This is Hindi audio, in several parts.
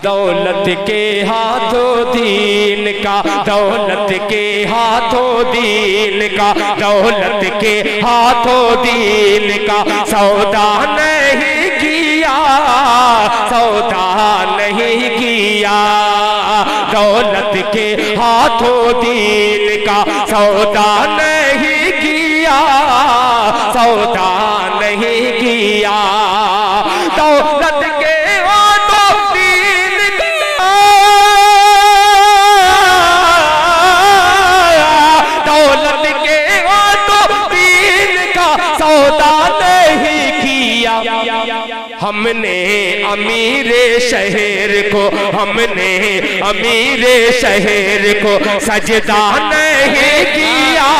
दौलत के हाथों दीन का, दौलत के हाथों दीन का, दौलत के हाथों दीन का सौदा नहीं किया, सौदा नहीं किया। दौलत के हाथों दीन का सौदा नहीं किया, सौदा नहीं किया। दौलत के हाथों दीन का, दौलत के हाथों दीन का सौदा नहीं किया। हमने अमीर शहर को, हमने अमीर शहर को सजदा नहीं किया,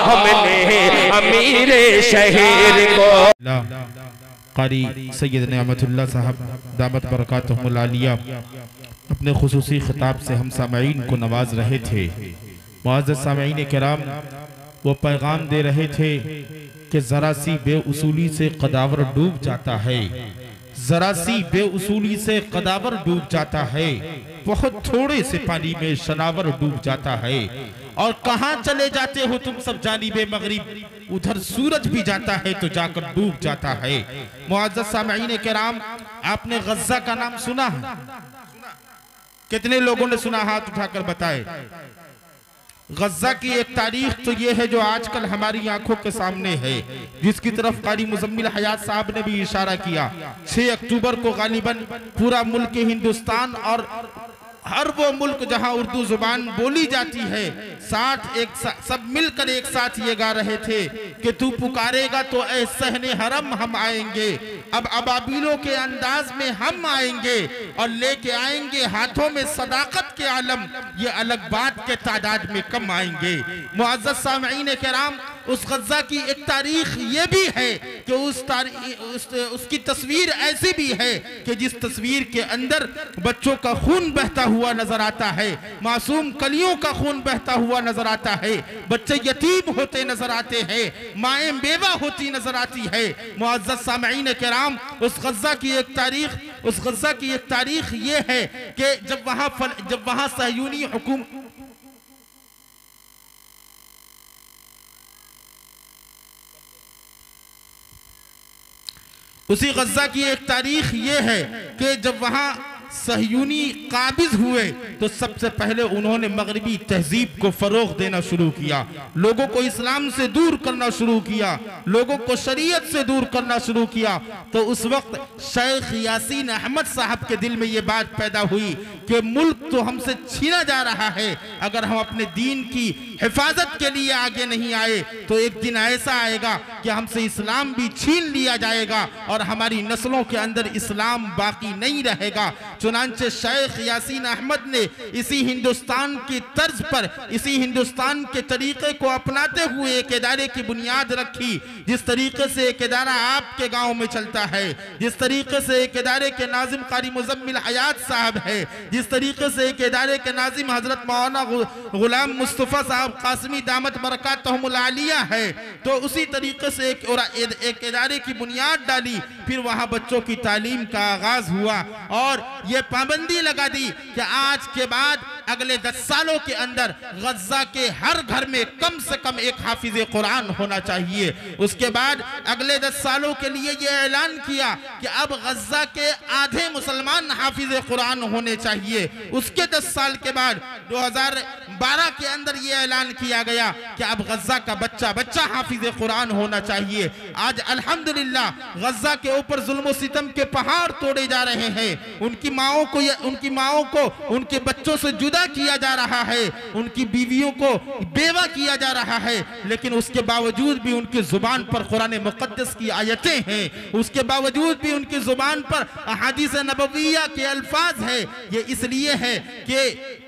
हमने अमीर शहर को। कारी सैयद नेमतुल्लाह साहब दामत बरकातहुमुल आलिया अपने खुसूसी खिताब से हम सामईन को नवाज रहे थे। मुअज़्ज़ज़ सामईन किराम, वो पैगाम दे रहे थे कि जरा सी बेउसूली से कदावर डूब जाता है, जरा सी बेउसूली से कदावर डूब जाता है, बहुत थोड़े से पानी में शनावर डूब जाता है। और कहाँ चले जाते हो तुम सब जानिबे मगरिब, उधर सूरज भी जाता है तो जाकर डूब जाता है। मुअज़्ज़ज़ सामईन किराम, आपने गज़्ज़ा का नाम सुना है? कितने लोगों ने सुना? हाथ उठाकर बताए। गज़्ज़ा की एक तारीख तो ये है जो आजकल हमारी आंखों के सामने है, जिसकी तरफ कारी मुज़म्मिल हयात साहब ने भी इशारा किया। 6 अक्टूबर को गालिबन पूरा मुल्क हिंदुस्तान और हर वो मुल्क जहां उर्दू जुबान बोली जाती है, सब मिलकर एक साथ ये गा रहे थे कि तू पुकारेगा तो ऐ सहने हरम हम आएंगे, अब अबाबिलों के अंदाज में हम आएंगे और लेके आएंगे हाथों में सदाकत के आलम, ये अलग बात के तादाद में कम आएंगे। मुअज़्ज़ज़ सामईन किराम, उस गज़्ज़ा की एक तारीख ये भी है कि उसकी तस्वीर ऐसी भी है कि जिस तस्वीर के अंदर बच्चों का खून बहता हुआ नजर आता है, मासूम कलियों का खून बहता हुआ नजर आता है, बच्चे यतीम होते नजर आते हैं, माएँ बेवा होती नजर आती है। मुअज़्ज़ज़ सामईन किराम, उस गज़्ज़ा की एक तारीख ये है कि जब वहाँ सहयूनी हुकूमत, उसी गज़्ज़ा की एक तारीख ये है कि जब वहाँ सहयूनी काबिज हुए तो सबसे पहले उन्होंने मगरिबी तहजीब को फरोग देना शुरू किया, लोगों को इस्लाम से दूर करना शुरू किया, लोगों को शरीयत से दूर करना शुरू किया। तो उस वक्त शेख यासीन अहमद साहब के दिल में ये बात पैदा हुई कि मुल्क तो हमसे छीना जा रहा है, अगर हम अपने दीन की हिफाजत के लिए आगे नहीं आए तो एक दिन ऐसा आएगा कि हमसे इस्लाम भी छीन लिया जाएगा और हमारी नस्लों के अंदर इस्लाम बाकी नहीं रहेगा। चुनांचे शेख यासीन अहमद ने इसी हिंदुस्तान की तर्ज पर, इसी हिंदुस्तान के तरीके को अपनाते हुए एक इदारे की बुनियाद रखी, जिस तरीके से एक इदारा आपके गांव में चलता है, जिस तरीके से एक इदारे के नाजिम कारी मुज़म्मिल हयात साहब है, जिस तरीके से एक इदारे के नाजिम हजरत मौलाना गुलाम मुस्तफ़ा साहब कासिमी दामत बरकातहुमुल आलिया है, तो उसी तरीके से एक इदारे की बुनियाद डाली। फिर वहाँ बच्चों की तालीम का आगाज हुआ और ये पाबंदी लगा दी कि आज के बाद अगले 10 सालों के अंदर गज़्ज़ा के हर घर में कम से कम एक हाफिज़ कुरान होना चाहिए। उसके बाद अगले 10 सालों के लिए ये ऐलान किया कि अब गज़्ज़ा के आधे मुसलमान हाफिज़ कुरान होने चाहिए। उसके 10 साल के बाद 2012 के अंदर ये ऐलान किया गया कि अब गज़्ज़ा का बच्चा बच्चा हाफिज़ कुरान होना चाहिए। आज अल्हम्दुलिल्लाह गज़्ज़ा के ऊपर जुल्म सितम के पहाड़ तोड़े जा रहे हैं, उनकी माओं को उनके बच्चों से जुदा किया जा रहा है, उनकी बीवियों को बेवा किया जा रहा है, लेकिन उसके बावजूद भी उनकी जुबान पर कुरान मुक़द्दस की आयतें हैं, उसके बावजूद भी उनकी जुबान पर अहादीस नबविया के अल्फाज है। ये इसलिए है कि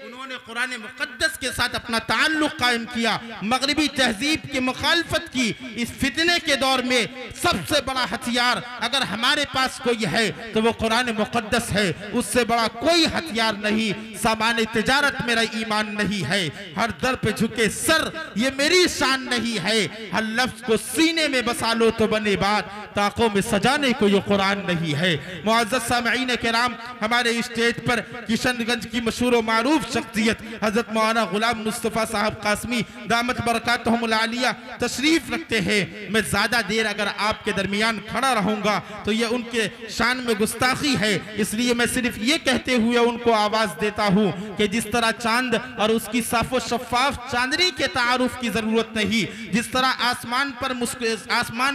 कुरान मुक़द्दस के साथ अपना ताल्लुक कायम किया, मगरिबी तहजीब की मुखालफत की। इस फितने के दौर में सबसे बड़ा हथियार अगर हमारे पास कोई है तो वो कुरान मुक़द्दस है, उससे बड़ा कोई हथियार नहीं। सामान तिजारत मेरा ईमान नहीं है, हर दर पे झुके सर ये मेरी शान नहीं है, हर लफ्ज को सीने में बसा लो तो बने बात, ताकों में सजाने को ये कुरान नहीं है। मुअज़्ज़ज़ सामईन किराम, हमारे स्टेज पर किशनगंज की मशहूर व मारूफ शख्सियत हजरत मौलाना गुलाम मुस्तफ़ा साहब कासमी दामत बरकातहुमुल आलिया तशरीफ रखते हैं। मैं ज्यादा देर अगर आपके दरमियान खड़ा रहूंगा तो ये उनके शान में गुस्ताखी है, इसलिए मैं सिर्फ ये कहते हुए उनको आवाज देता हूँ कि जिस तरह चांद और उसकी साफो शफाफ चांदनी के तारुफ की जरूरत नहीं, जिस तरह आसमान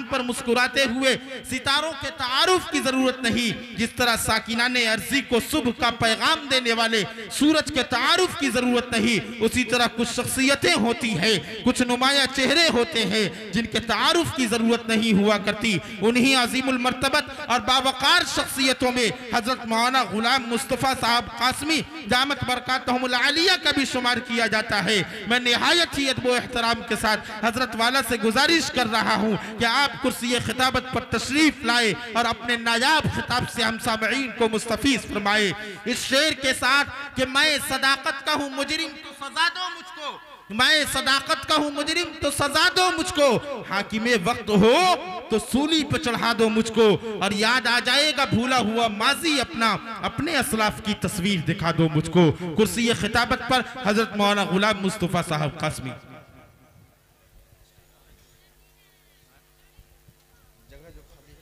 पर मुस्कुराते हुए सितारों के तारुफ की जरूरत नहीं, जिस तरह साकिनाने अर्जी को सुबह का पैगाम देने वाले सूरज के तारुफ की जरूरत नहीं, उसी तरह कुछ शख्सियतें होती है, कुछ नुमाया चेहरे होते हैं जिनके तारुफ की जरूरत नहीं हुआ करती। उन्हीं अजीमुल मर्तबत और बावकार शख्सियतों में हजरत मौलाना गुलाम मुस्तफ़ा साहब कासमी दामत बरकातहुमुल आलिया का भी शुमार किया जाता है। मैं निहायत ही अदब व एहतराम के साथ हजरत वाला से गुजारिश कर रहा हूँ कि आप कुर्सी खिताबत पर तशरीफ लाए और अपने नायाब खिताब से हम सामईन को मुस्तफीज फरमाए इस शेर के साथ कि मैं सदाकत का हूँ मुजरिम तो सजा दो मुझको, मैं सदाकत का हूँ मुजरिम तो सजा दो मुझको, हाकिमे वक्त हो तो सूली पे चढ़ा दो मुझको, और याद आ जाएगा भूला हुआ माजी अपना, अपने असलाफ की तस्वीर दिखा दो मुझको। कुर्सी खिताबत पर हजरत मौलाना गुलाम मुस्तफ़ा साहब कासमी।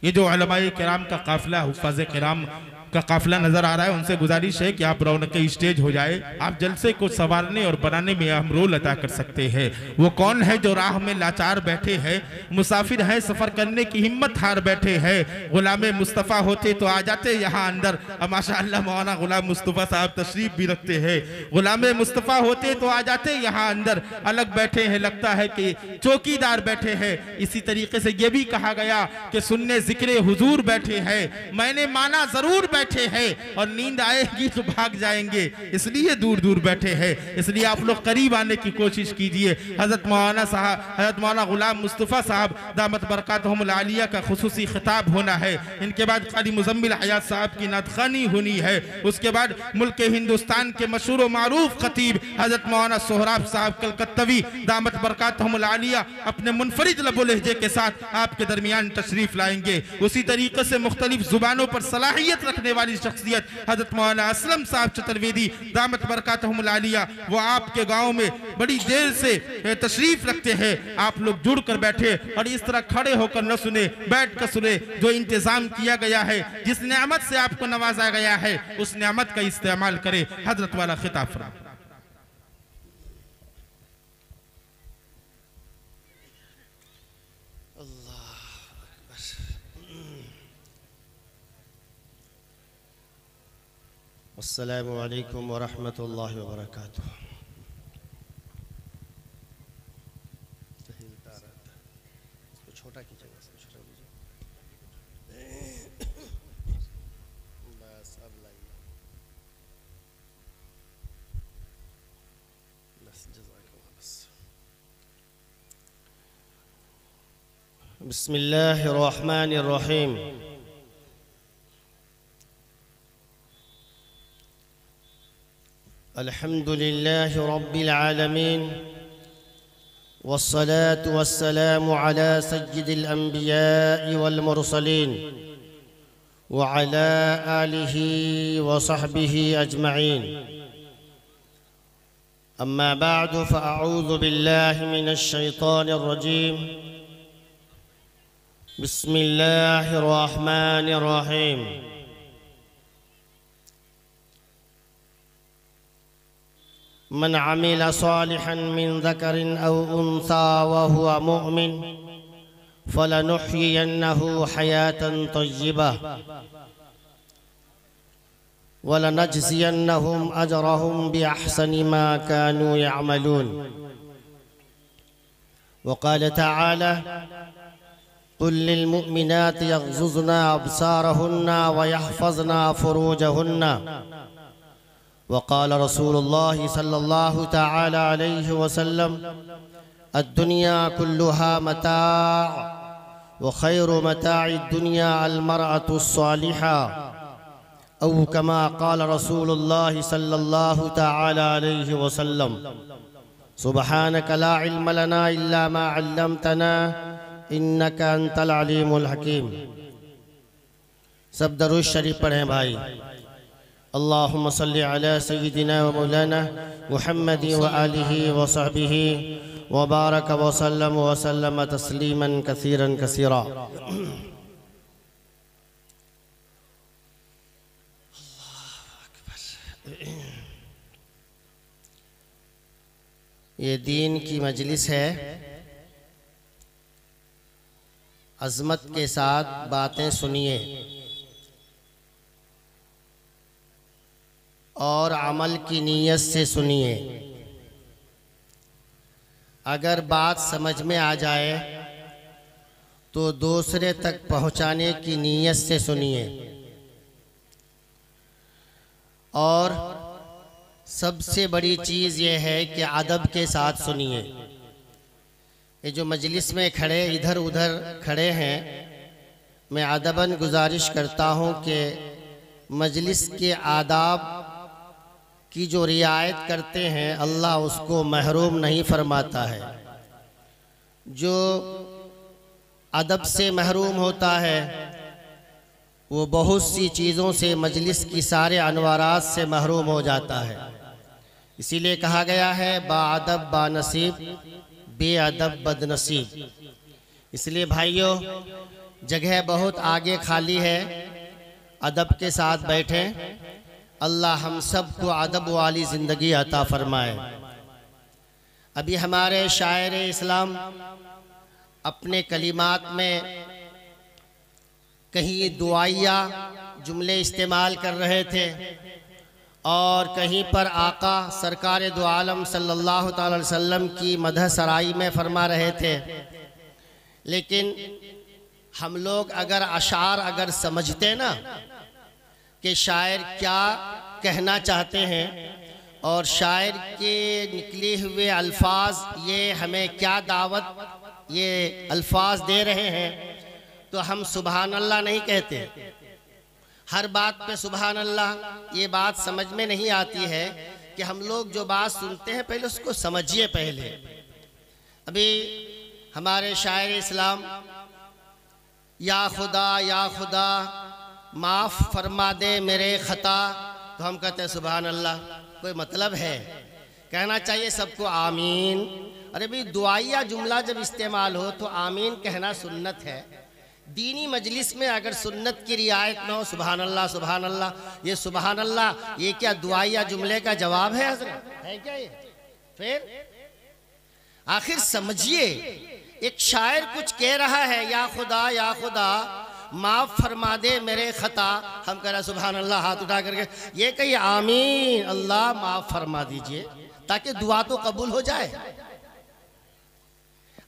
ये जो उलमाए किराम का काफिला, हुफ़ाज़े किराम का काफिला नजर आ रहा है, उनसे गुजारिश है कि आप रौनक स्टेज हो जाए। आप जलसे को संवारने और बनाने में अहम रोल अदा कर सकते हैं। वो कौन है जो राह में लाचार बैठे हैं, मुसाफिर है सफर करने की हिम्मत हार बैठे हैं। गुलामे मुस्तफ़ा होते तो आ जाते यहाँ अंदर। माशाअल्लाह मौलाना गुलाम मुस्तफ़ा साहब तशरीफ भी रखते हैं। गुलामे मुस्तफ़ा होते तो आ जाते यहाँ अंदर, अलग बैठे हैं लगता है कि चौकीदार बैठे हैं। इसी तरीके से ये भी कहा गया कि सुनने जिक्र हुजूर बैठे हैं, मैंने माना जरूर बैठे हैं और नींद आएगी तो भाग जाएंगे, इसलिए दूर दूर बैठे हैं। इसलिए आप लोग करीब आने की कोशिश कीजिए। हजरत मौलाना गुलाम मुस्तफ़ा साहब दामत बरकातहुमुल आलिया का खुसूसी खिताब होना है। इनके बाद क़ारी मुज़म्मिल हयात साहब की नातख़ानी होनी है। उसके बाद मुल्क हिंदुस्तान के मशहूर मारूफ खतीब हजरत मौलाना सोहराब साहब कलकत्तवी दामत बरकातहुमुल आलिया अपने मुनफरिद लबो लहजे के साथ आपके दरमियान तशरीफ लाएंगे। उसी तरीके से मुख्तलिफ जुबानों पर सलाहियत रखने वाली शख्सियत हजरत मौलाना असलम साहब चतुर्वेदी दामत बरकातहुमुल आलिया, वो आपके गांव में बड़ी देर से तशरीफ रखते हैं। आप लोग जुड़ कर बैठे और इस तरह खड़े होकर न सुने, बैठ कर सुने। जो इंतजाम किया गया है, जिस नेमत से आपको नवाजा गया है, उस नेमत का इस्तेमाल करें। हजरत वाला खिताब फरमा। अस्सलामु अलैकुम व रहमतुल्लाहि व बरकातुहू। छोटा कीजिएगा, छोटा कीजिए बस, अब लाइए बस, जज़ाकल्लाह बस। बिस्मिल्लाहिर रहमानिर रहीम। अल्हम्दुलिल्लाहि रब्बिल आलमीन वस्सलातु वस्सलामु अला सय्यिदिल अंबिया'i वल मुरसलीन व अला आलिहि व सहबिहि अजमईन। अम्मा बअदु फअऊज़ु बिल्लाहि मिनश शैतानिर रजीम। बिस्मिल्लाहिर रहमानिर रहीम। मन अमिल सालिहन मिन ज़करिन औ उन्सा वहुव मुअमिन फलनुह्यियन्नहु हयातन तय्यिबा वलनजज़ियन्नहुम अजरहुम बिअहसनि मा कानू यअमलून। वक़ाल तआला कुल लिलमुमिनाति यग़ज़ुज़ना अब्सारहुन्ना वयहफ़ज़ना फ़ुरूजहुन्ना। वक़ाल रसूलुल्लाहि सल्लल्लाहु तआला अलैहि वसल्लम अद्दुनिया कुल्लुहा मताअ व खैरु मताअ दुनिया अल मरअतु स्सालिहा औ कमा क़ाल रसूलुल्लाह सल्लल्लाहु तआला अलैहि वसल्लम सुब्हानक ला इल्म लना इल्ला मा अल्लमतना इन्नका अंतल अलीमुल हकीम। सब दरूद शरीफ पढ़ें भाई। अल्लाहुम्मा सल्लि अला सय्यिदिना व मौलाना मुहम्मदि व आलिहि व सहबिहि व बारक व सल्लम तस्लीमन कसीरन कसीरा। ये दीन की मजलिस है, अज़मत के साथ बातें सुनिए और अमल की नीयत से सुनिए। अगर बात समझ में आ जाए तो दूसरे तक पहुंचाने की नीयत से सुनिए और सबसे बड़ी चीज़ ये है कि अदब के साथ सुनिए। ये जो मजलिस में खड़े इधर उधर खड़े हैं, मैं अदबन गुजारिश करता हूँ कि मजलिस के आदाब की जो रियायत करते हैं अल्लाह उसको महरूम नहीं फरमाता है। जो अदब से महरूम होता है वो बहुत सी चीज़ों से, मजलिस की सारे अनवारात से महरूम हो जाता है। इसीलिए कहा गया है बाअदब बानसीब बेअदब बदनसीब। इसलिए भाइयों, जगह बहुत आगे खाली है, अदब के साथ बैठें। अल्लाह हम सब को अदब वाली ज़िंदगी अता फरमाए। अभी हमारे शायर इस्लाम अपने कलिमात में कहीं दुआया जुमले इस्तेमाल कर रहे थे और कहीं पर आका सरकार दो आलम सल्लल्लाहु अलैहि वसल्लम की मदह सराई में फरमा रहे थे। लेकिन हम लोग अगर अशार समझते ना कि शायर क्या कहना चाहते हैं और शायर के निकले हुए अल्फाज ये हमें क्या दावत ये अल्फाज दे रहे हैं, तो हम सुबहान अल्लाह नहीं कहते। हर बात पे सुबहान अल्लाह ये बात समझ में नहीं आती है कि हम लोग जो बात सुनते हैं पहले उसको समझिए। पहले अभी हमारे शायर इस्लाम या खुदा माफ़ फरमा दे मेरे ख़ता, तो हम कहते हैं सुबहान अल्लाह। कोई मतलब है? कहना चाहिए सबको आमीन। अरे भाई, दुआया जुमला जब इस्तेमाल हो तो आमीन कहना सुन्नत है। दीनी मजलिस में अगर सुन्नत की रियायत न हो, सुबहान अल्लाह, ये सुबहान अल्लाह ये क्या दुआया जुमले का जवाब है? हज़रत है क्या ये? फिर आखिर समझिए, एक शायर कुछ कह रहा है, या खुदा माफ़ फरमा दे मेरे ख़ता। हम कह रहे सुबहान अल्लाह हाथ उठा करके, ये कहिए आमीन, अल्लाह माफ़ फरमा दीजिए, ताकि दुआ तो कबूल हो जाए।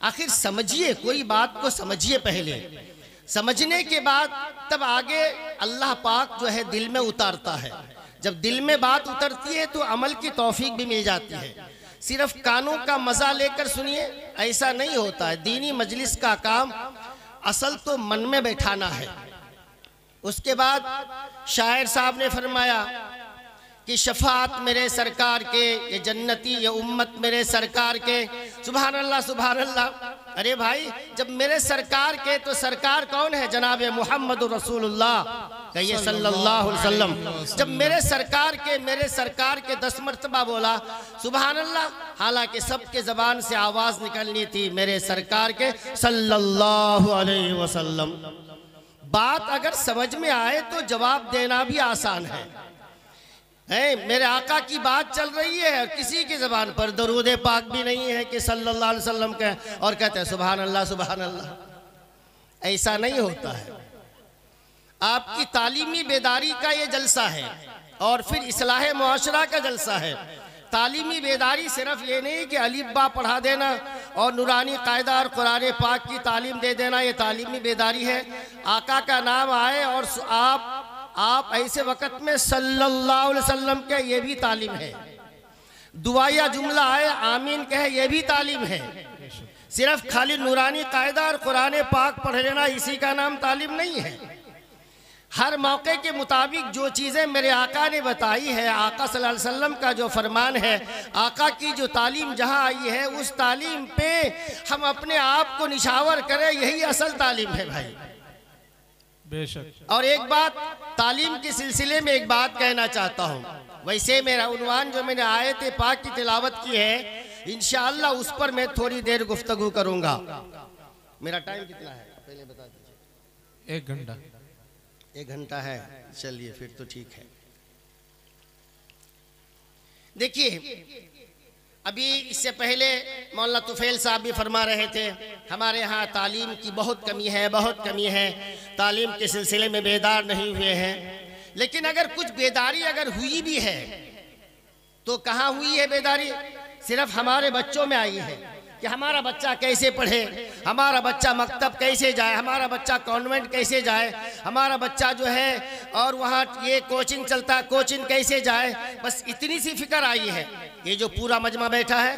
आखिर समझिए, कोई बात को समझिए। पहले समझने के बाद तब आगे अल्लाह पाक जो है दिल में उतारता है। जब दिल में बात उतरती है तो अमल की तौफीक भी मिल जाती है। सिर्फ कानों का मज़ा लेकर सुनिए, ऐसा नहीं होता है। दीनी मजलिस का काम असल तो मन में बैठाना है। उसके बाद शायर साहब ने फरमाया कि शफात मेरे सरकार के, ये जन्नती ये उम्मत मेरे सरकार के। सुभान अल्लाह। अरे भाई, जब मेरे सरकार के, तो सरकार कौन है? जनाब मुहम्मद रसूलुल्लाह कहिए सल्लल्लाहु अलैहि वसल्लम। जब मेरे सरकार के 10 मरतबा बोला सुभान अल्लाह, हालांकि सबके ज़बान से आवाज़ निकलनी थी मेरे सरकार के सल्लल्लाहु अलैहि वसल्लम। बात अगर समझ में आए तो जवाब देना भी आसान है। मेरे आका की बात चल रही है और किसी की ज़बान पर दरूद पाक भी नहीं है कि सल्लल्लाहु अलैहि वसल्लम के, और कहते हैं सुभान अल्लाह। ऐसा नहीं होता है। आपकी तालीमी बेदारी का ये जलसा है और फिर इस्लाह मुआशरा का जलसा है। तालीमी बेदारी सिर्फ ये नहीं कि अलिफ बा पढ़ा देना और नूरानी कायदा और कुरान पाक की तालीम दे देना, ये तालीमी बेदारी है। आका का नाम आए और आप ऐसे वक़्त में सल्लल्लाहु अलैहि वसल्लम के, ये भी तालीम है। दुआया जुमला आए आमीन कहे, ये भी तालीम है। सिर्फ खाली नूरानी कायदा और कुरान पाक पढ़ लेना, इसी का नाम तालीम नहीं है। हर मौके के मुताबिक जो चीज़ें मेरे आका ने बताई है, आका सल्लल्लाहु अलैहि वसल्लम का जो फरमान है, आका की जो तालीम जहाँ आई है, उस तालीम पे हम अपने आप को निछावर करें, यही असल तालीम है भाई। बेशक। और एक बात तालीम के सिलसिले में एक बात कहना चाहता हूँ। वैसे मेरा उन्वान जो मैंने आयत पाक की तिलावत की है, इंशाअल्लाह उस पर मैं थोड़ी देर गुफ्तगू करूँगा। मेरा टाइम कितना है पहले बता दीजिए। 1 घंटा। 1 घंटा है, चलिए फिर तो ठीक है। देखिए, अभी इससे पहले मौलाना तुफैल साहब भी फरमा रहे थे, हमारे यहाँ तालीम की बहुत कमी है, बहुत कमी है, तालीम के सिलसिले में बेदार नहीं हुए हैं। लेकिन अगर कुछ बेदारी अगर हुई भी है तो कहाँ हुई है बेदारी? सिर्फ हमारे बच्चों में आई है कि हमारा बच्चा कैसे पढ़े, हमारा बच्चा मकतब कैसे जाए, हमारा बच्चा कॉन्वेंट कैसे जाए, हमारा बच्चा जो है और वहाँ ये कोचिंग चलता है, कोचिंग कैसे जाए। बस इतनी सी फिक्र आई है। ये जो पूरा मजमा बैठा है,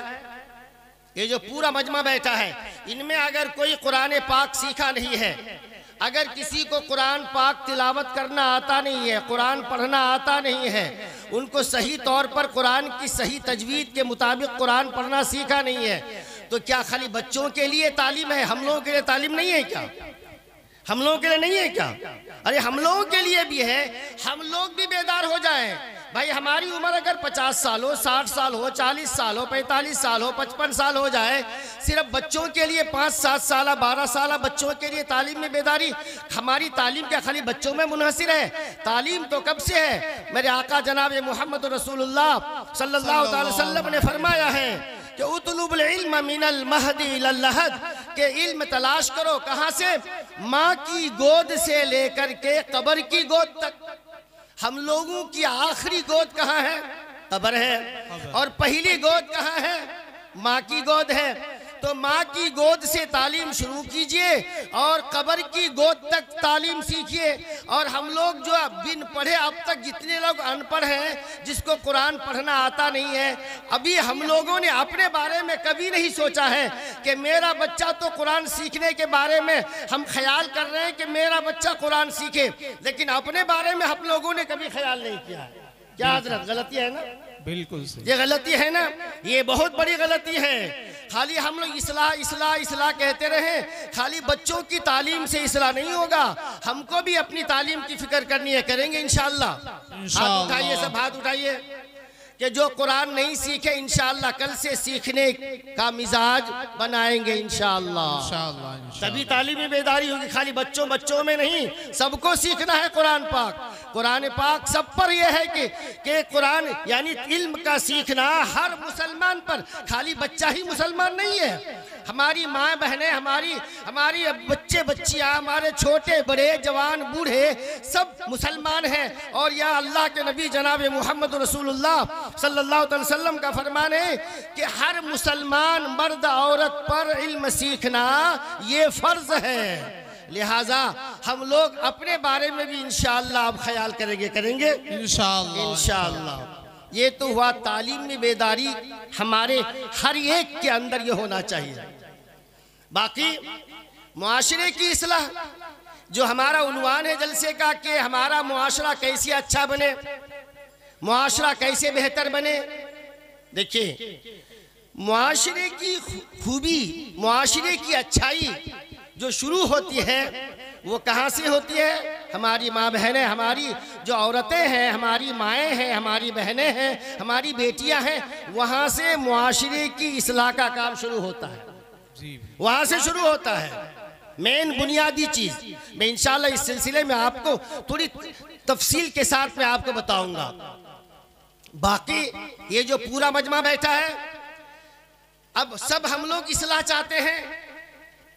ये जो पूरा मजमा बैठा है, इनमें अगर कोई कुरान पाक सीखा नहीं है, अगर किसी को कुरान पाक तिलावत करना आता नहीं है, कुरान पढ़ना आता नहीं है, उनको सही तौर पर कुरान की सही तजवीद के मुताबिक कुरान पढ़ना सीखा नहीं है, तो क्या खाली बच्चों के लिए तालीम है? हम लोगों के लिए तालीम नहीं है क्या? हम लोगों के लिए नहीं है क्या? अरे हम लोगों के लिए भी है। हम लोग भी बेदार हो जाएं भाई। हमारी उम्र अगर 50 साल हो, 60 साल हो, 40 साल हो, 45 साल हो, 55 साल हो जाए, सिर्फ बच्चों के लिए 5-7 साल 12 साल बच्चों के लिए तालीम में बेदारी। हमारी तालीम क्या खाली बच्चों में मुनहसिर है? तालीम तो कब से है? मेरे आका जनाब मोहम्मद रसूलुल्लाह सल्लल्लाहु अलैहि वसल्लम ने फरमाया है कि उतलुबुल इल्म मिनल महदी इलल लहद, के इल्म तलाश करो कहाँ से? माँ की गोद से लेकर के कब्र की गोद तक। हम लोगों की आखिरी गोद कहाँ है? कब्र है। और पहली गोद कहाँ है? माँ की गोद है। तो माँ की गोद से तालीम शुरू कीजिए और कब्र की गोद तक तालीम सीखिए। और हम लोग जो बिन पढ़े अब तक जितने लोग अनपढ़ हैं, जिसको कुरान पढ़ना आता नहीं है, अभी हम लोगों ने अपने बारे में कभी नहीं सोचा है कि मेरा बच्चा तो कुरान सीखने के बारे में हम ख्याल कर रहे हैं कि मेरा बच्चा कुरान सीखे, लेकिन अपने बारे में हम लोगों ने कभी ख्याल नहीं किया है। क्या हजरत गलती है ना? बिल्कुल सही। ये गलती है ना, ये बहुत बड़ी गलती है। खाली हम लोग इस्लाह इस्लाह इस्लाह कहते रहे, खाली बच्चों की तालीम से इस्लाह नहीं होगा, हमको भी अपनी तालीम की फिक्र करनी है। करेंगे इंशाअल्लाह। हाथ उठाइए, सब हाथ उठाइए कि जो कुरान नहीं सीखे इंशाअल्लाह कल से सीखने का मिजाज बनाएंगे इंशाअल्लाह। तभी तालीम में बेदारी होगी। खाली बच्चों में नहीं, सबको सीखना है कुरान पाक। कुरान पाक सब पर यह है कि कुरान यानी इल्म का सीखना हर मुसलमान पर, खाली बच्चा ही मुसलमान नहीं है। हमारी माँ बहनें, हमारी बच्चे बच्चियाँ, हमारे छोटे बड़े जवान बूढ़े सब मुसलमान हैं। और यह अल्लाह के नबी जनाब मोहम्मद रसूलुल्लाह सल्लल्लाहु अलैहि वसल्लम का फरमान है कि हर मुसलमान मर्द औरत पर इल्म सीखना ये फर्ज है। लिहाजा हम लोग अपने बारे में भी इंशाअल्लाह अब ख्याल करेंगे इंशाअल्लाह। ये तो हुआ तालीम में बेदारी, हमारे हर एक के अंदर ये होना चाहिए। बाकी मुआशरे की इस्लाह जो हमारा उन्वान है जलसे का कि हमारा मुआशरा कैसे अच्छा बने, मुआशरा कैसे बेहतर बने। देखिए, मुआशरे की खूबी, मुआशरे की अच्छाई जो शुरू होती है वो कहाँ से होती है? हमारी माँ बहनें, हमारी जो औरतें हैं, हमारी माएँ हैं, हमारी बहनें हैं, हमारी बेटियाँ हैं, वहाँ से मुआशरे की इस्लाह का काम शुरू होता है। वहाँ से शुरू होता है मेन बुनियादी चीज़। मैं इंशाल्लाह इस सिलसिले में आपको थोड़ी तफसील के साथ में आपको बताऊंगा। बाकी ये जो पूरा मजमा बैठा है, अब सब हम लोग इस्लाह चाहते हैं।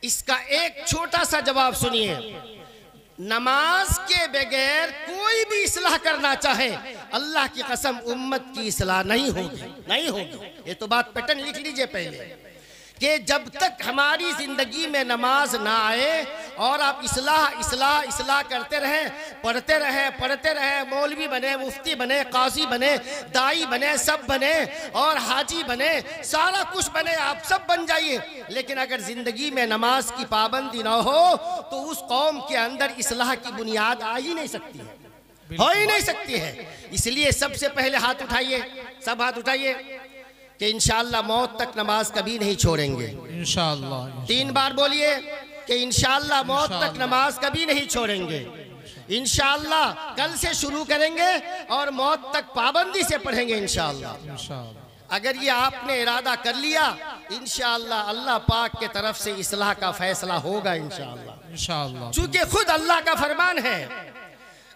इसका एक छोटा सा जवाब सुनिए। नमाज के बगैर कोई भी इस्लाह करना चाहे, अल्लाह की कसम उम्मत की इस्लाह नहीं होगी। ये तो बात पैटर्न लिख लीजिए पहले कि जब तक हमारी ज़िंदगी में नमाज ना आए और आप इस्लाह इस्लाह इस्लाह करते रहें, पढ़ते रहें, मौलवी बने, मुफ्ती बने, काजी बने, दाई बने, सब बने और हाजी बने, सारा कुछ बने, आप सब बन जाइए, लेकिन अगर ज़िंदगी में नमाज की पाबंदी ना हो तो उस कौम के अंदर इस्लाह की बुनियाद आ ही नहीं सकती है, हो ही नहीं सकती है। इसलिए सबसे पहले हाथ उठाइए, सब हाथ उठाइए कि इंशाअल्लाह मौत तक नमाज कभी नहीं छोड़ेंगे। इंशाअल्लाह 3 बार बोलिए कि इंशाअल्लाह मौत तक नमाज कभी नहीं छोड़ेंगे। इंशाअल्लाह कल से शुरू करेंगे और मौत तक पाबंदी से पढ़ेंगे इंशाअल्लाह। अगर ये आपने इरादा कर लिया, इंशाअल्लाह अल्लाह पाक के तरफ से इस्लाह का फैसला होगा इंशाअल्लाह। चूंकि खुद अल्लाह का फरमान है,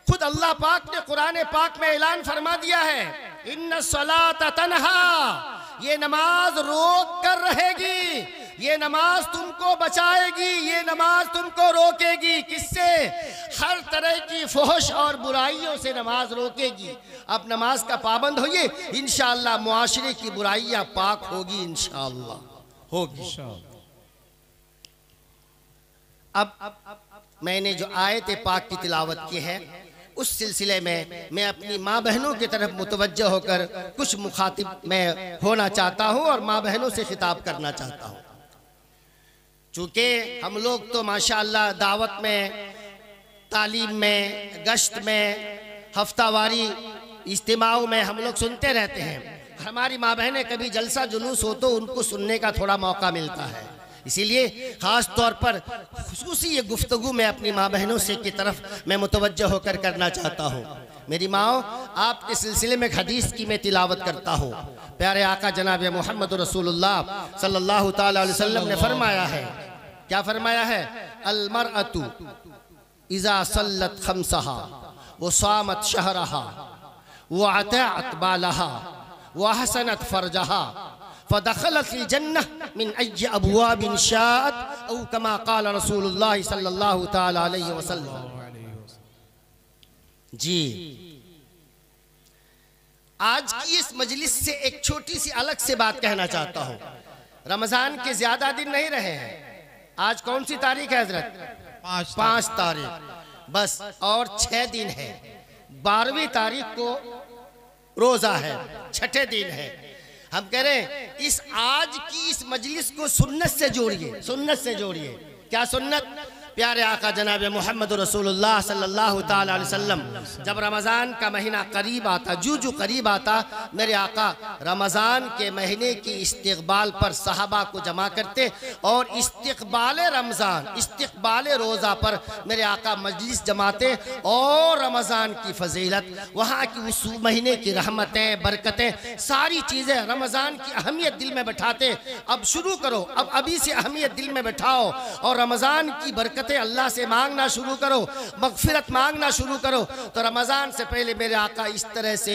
खुद अल्लाह पाक ने कुरान पाक में ऐलान फरमा दिया है, इन्ना सलात तन्हा, ये नमाज रोक कर रहेगी, ये नमाज तुमको बचाएगी, ये नमाज तुमको रोकेगी। किससे? हर तरह की फहश और बुराइयों से नमाज रोकेगी। अब नमाज का पाबंद होइए, इंशाअल्लाह मुआशरे की बुराइयां पाक होगी, इंशाअल्लाह होगी। अब मैंने जो आयत पाक की तिलावत की है, उस सिलसिले में मैं अपनी माँ बहनों की तरफ मुतवज्जह होकर कुछ मुखातिब मैं होना चाहता हूँ और माँ बहनों से खिताब करना चाहता हूँ। चूँकि हम लोग तो माशाअल्लाह दावत में, तालीम में, गश्त में, हफ्तावारी इज्तिमाओं में हम लोग सुनते रहते हैं। हमारी माँ बहनें कभी जलसा जुलूस हो तो उनको सुनने का थोड़ा मौका मिलता है, इसीलिए ख़ास तौर पर खुसूसी ये गुफ्तगू मैं अपनी माँ बहनों से की तरफ मैं मुतवज्जह होकर करना चाहता हूँ। मेरी माओ, आपके सिलसिले में हदीस की मैं तिलावत करता हूँ। प्यारे आका जनाब मोहम्मद रसूलुल्लाह सल्लल्लाहु ताला अलैहि वसल्लम ने फरमाया है, क्या फरमाया है? अल मरअतु इज़ा सल्लत खम्सहा व सामत शहरहा व अताअत बालहा व अहसनत फरजहा फदखलत जन्नह मिन अय्य अबवाबिन शाअत औ कमा क़ाल रसूलुल्लाह सल्लल्लाहु ताला अलैहि वसल्लम। जी, आज की इस मजलिस से एक छोटी सी अलग से बात कहना चाहता हूँ। रमज़ान के ज़्यादा दिन नहीं रहे हैं। आज कौन सी तारीख है हजरत? 5 तारीख, बस और 6 दिन है। 12वीं तारीख को रोज़ा है, 6ठे दिन है। हम कह रहे हैं इस आज की इस मजलिस को सुन्नत से जोड़िए, सुन्नत से जोड़िए। क्या सुन्नत? प्यारे आका जनाब मोहम्मद रसूलुल्लाह सल्लल्लाहु ताला अलैहि वसल्लम जब रमज़ान का महीना करीब आता, जो करीब आता, मेरे आका रमज़ान के महीने की इस्तक़बाल पर सहाबा को जमा करते और इस्तक़बाल रमज़ान, इस्तक़बाल रोज़ा पर मेरे आका मजलिस जमाते और रमज़ान की फजीलत, वहाँ की उस महीने की रहमतें, बरकतें, सारी चीज़ें, रमज़ान की अहमियत दिल में बैठाते। अब शुरू करो, अब अभी से अहमियत दिल में बैठाओ और रमज़ान की बरकतें अल्लाह से मांगना शुरू करो, मगफिरत मांगना शुरू करो। तो रमज़ान से पहले मेरे आका इस तरह से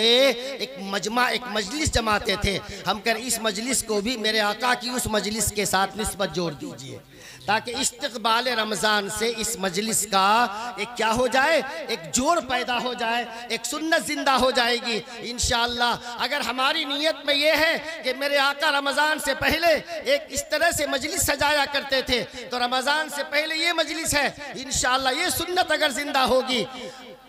एक मजमा, एक मजलिस जमाते थे। हम कर इस मजलिस को भी मेरे आका की उस मजलिस के साथ निस्बत जोड़ दीजिए, ताकि इस्तक़बाल रमज़ान से इस मजलिस का एक क्या हो जाए, एक जोड़ पैदा हो जाए, एक सुन्नत जिंदा हो जाएगी इंशाअल्लाह। अगर हमारी नीयत में ये है कि मेरे आका रमज़ान से पहले एक इस तरह से मजलिस सजाया करते थे, तो रमज़ान से पहले ये मजलिस है, इंशाअल्लाह ये सुन्नत अगर जिंदा होगी।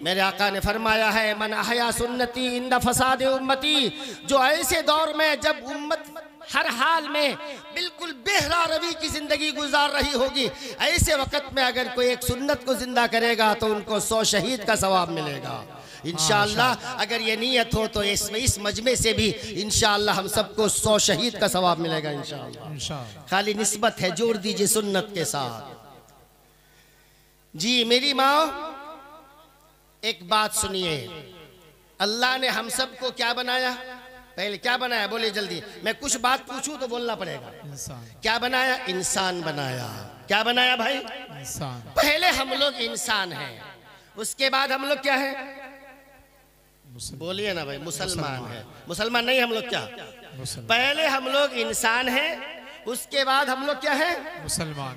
मेरे आका ने फरमाया है, मन अहया सुन्नती इंदा फसाद उम्मती, जो ऐसे दौर में जब उम्मत हर हाल में बिल्कुल बेहरा रवि की जिंदगी गुजार रही होगी, ऐसे वक्त में अगर कोई एक सुन्नत को जिंदा करेगा तो उनको 100 शहीद का सवाब मिलेगा इंशाअल्लाह। अगर ये नीयत हो तो इस मजमे से भी इंशाअल्लाह हम सबको 100 शहीद का सवाब मिलेगा इंशाअल्लाह। खाली निस्बत है, जोड़ दीजिए सुन्नत के साथ। जी मेरी माँ, एक बात सुनिए, अल्लाह ने हम सबको क्या बनाया? पहले क्या बनाया? बोलिए जल्दी, मैं कुछ बात पूछूं तो बोलना पड़ेगा। क्या बनाया? इंसान बनाया। क्या बनाया भाई? इंसान। पहले हम लोग इंसान हैं, उसके बाद हम लोग क्या है? बोलिए ना भाई, मुसलमान है। मुसलमान नहीं, हम लोग क्या? पहले हम लोग इंसान हैं, उसके बाद हम लोग क्या है? मुसलमान।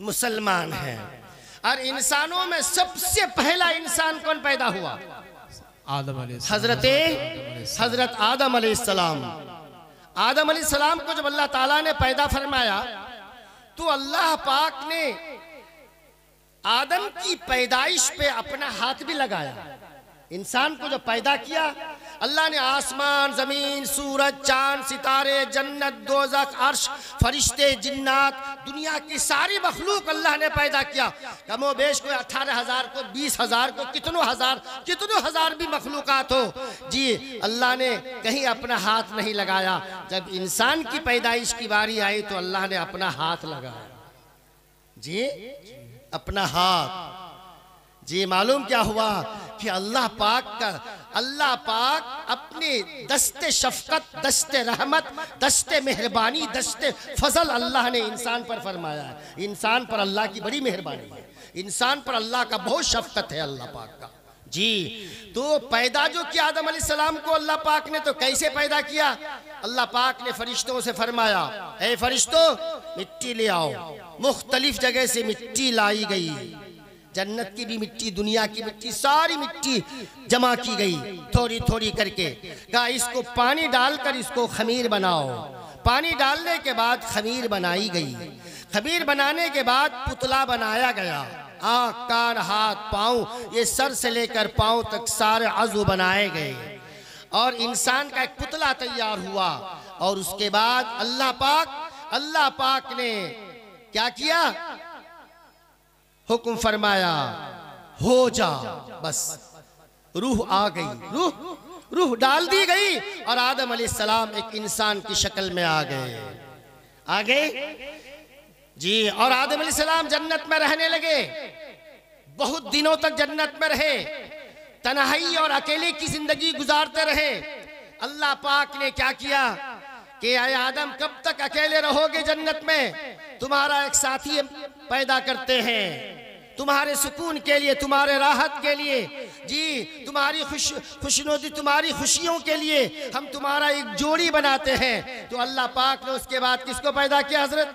मुसलमान है। और इंसानों में सबसे पहला इंसान कौन पैदा हुआ? हजरत आदम अलैहिस्सलाम। आदम अलैहिस्सलाम को जब अल्लाह ताला ने पैदा फरमाया तो अल्लाह पाक ने आदम की पैदाइश पे अपना हाथ भी लगाया। इंसान को जब पैदा किया अल्लाह ने आसमान, जमीन, सूरज, चांद, सितारे, जन्नत, दोज़ख, अर्श, फरिश्ते, जिन्नात, दुनिया की सारी मखलूक अल्लाह ने पैदा किया। कमो बेश कोई 18,000 को 20,000 को कितनों हजार भी मखलूकात हो जी, अल्लाह ने कहीं अपना हाथ नहीं लगाया। जब इंसान की पैदाइश की बारी आई तो अल्लाह ने अपना हाथ लगाया जी, अपना हाथ जी। मालूम क्या हुआ कि अल्लाह पाक अपने दस्ते शफकत, दस्ते रहमत, दस्ते मेहरबानी, दस्ते फजल अल्लाह ने इंसान पर फरमाया है। इंसान पर अल्लाह की बड़ी मेहरबानी है, इंसान पर अल्लाह का बहुत शफकत है अल्लाह पाक का जी। तो पैदा जो किया आदम अलैहिस्सलाम को अल्लाह पाक ने, तो कैसे पैदा किया? अल्लाह पाक ने फरिश्तों से फरमाया, ए फरिश्तों मिट्टी ले आओ। मुख्तलिफ जगह से मिट्टी लाई गई, जन्नत की भी मिट्टी, दुनिया की मिट्टी, सारी मिट्टी जमा की गई थोड़ी थोड़ी करके। कहा इसको पानी डालकर इसको खमीर बनाओ। पानी डालने के बाद खमीर बनाई गई। खमीर बनाने के बाद पुतला बनाया गया। आँख, कान, हाथ, पाँव, ये सर से लेकर पाँव तक सारे अज़ू बनाए गए और इंसान का एक पुतला तैयार हुआ। और उसके बाद अल्लाह पाक ने क्या किया? हुक्म फरमाया, हो जा। बस रूह आ गई, रूह डाल दी गई और आदम अलैहिस्सलाम एक इंसान की शक्ल में आ गए जी। और आदम अलैहिस्सलाम जन्नत में रहने लगे, बहुत दिनों तक जन्नत में रहे, तन्हाई और अकेले की जिंदगी गुजारते रहे। अल्लाह पाक ने क्या किया कि आए आदम कब तक अकेले रहोगे जन्नत में? तुम्हारा एक साथी पैदा करते हैं, तुम्हारे सुकून के लिए, तुम्हारे राहत के लिए जी, तुम्हारी खुशनुदी, तुम्हारी खुशियों के लिए हम तुम्हारा एक जोड़ी बनाते हैं। तो अल्लाह पाक ने उसके बाद किसको पैदा किया? हजरत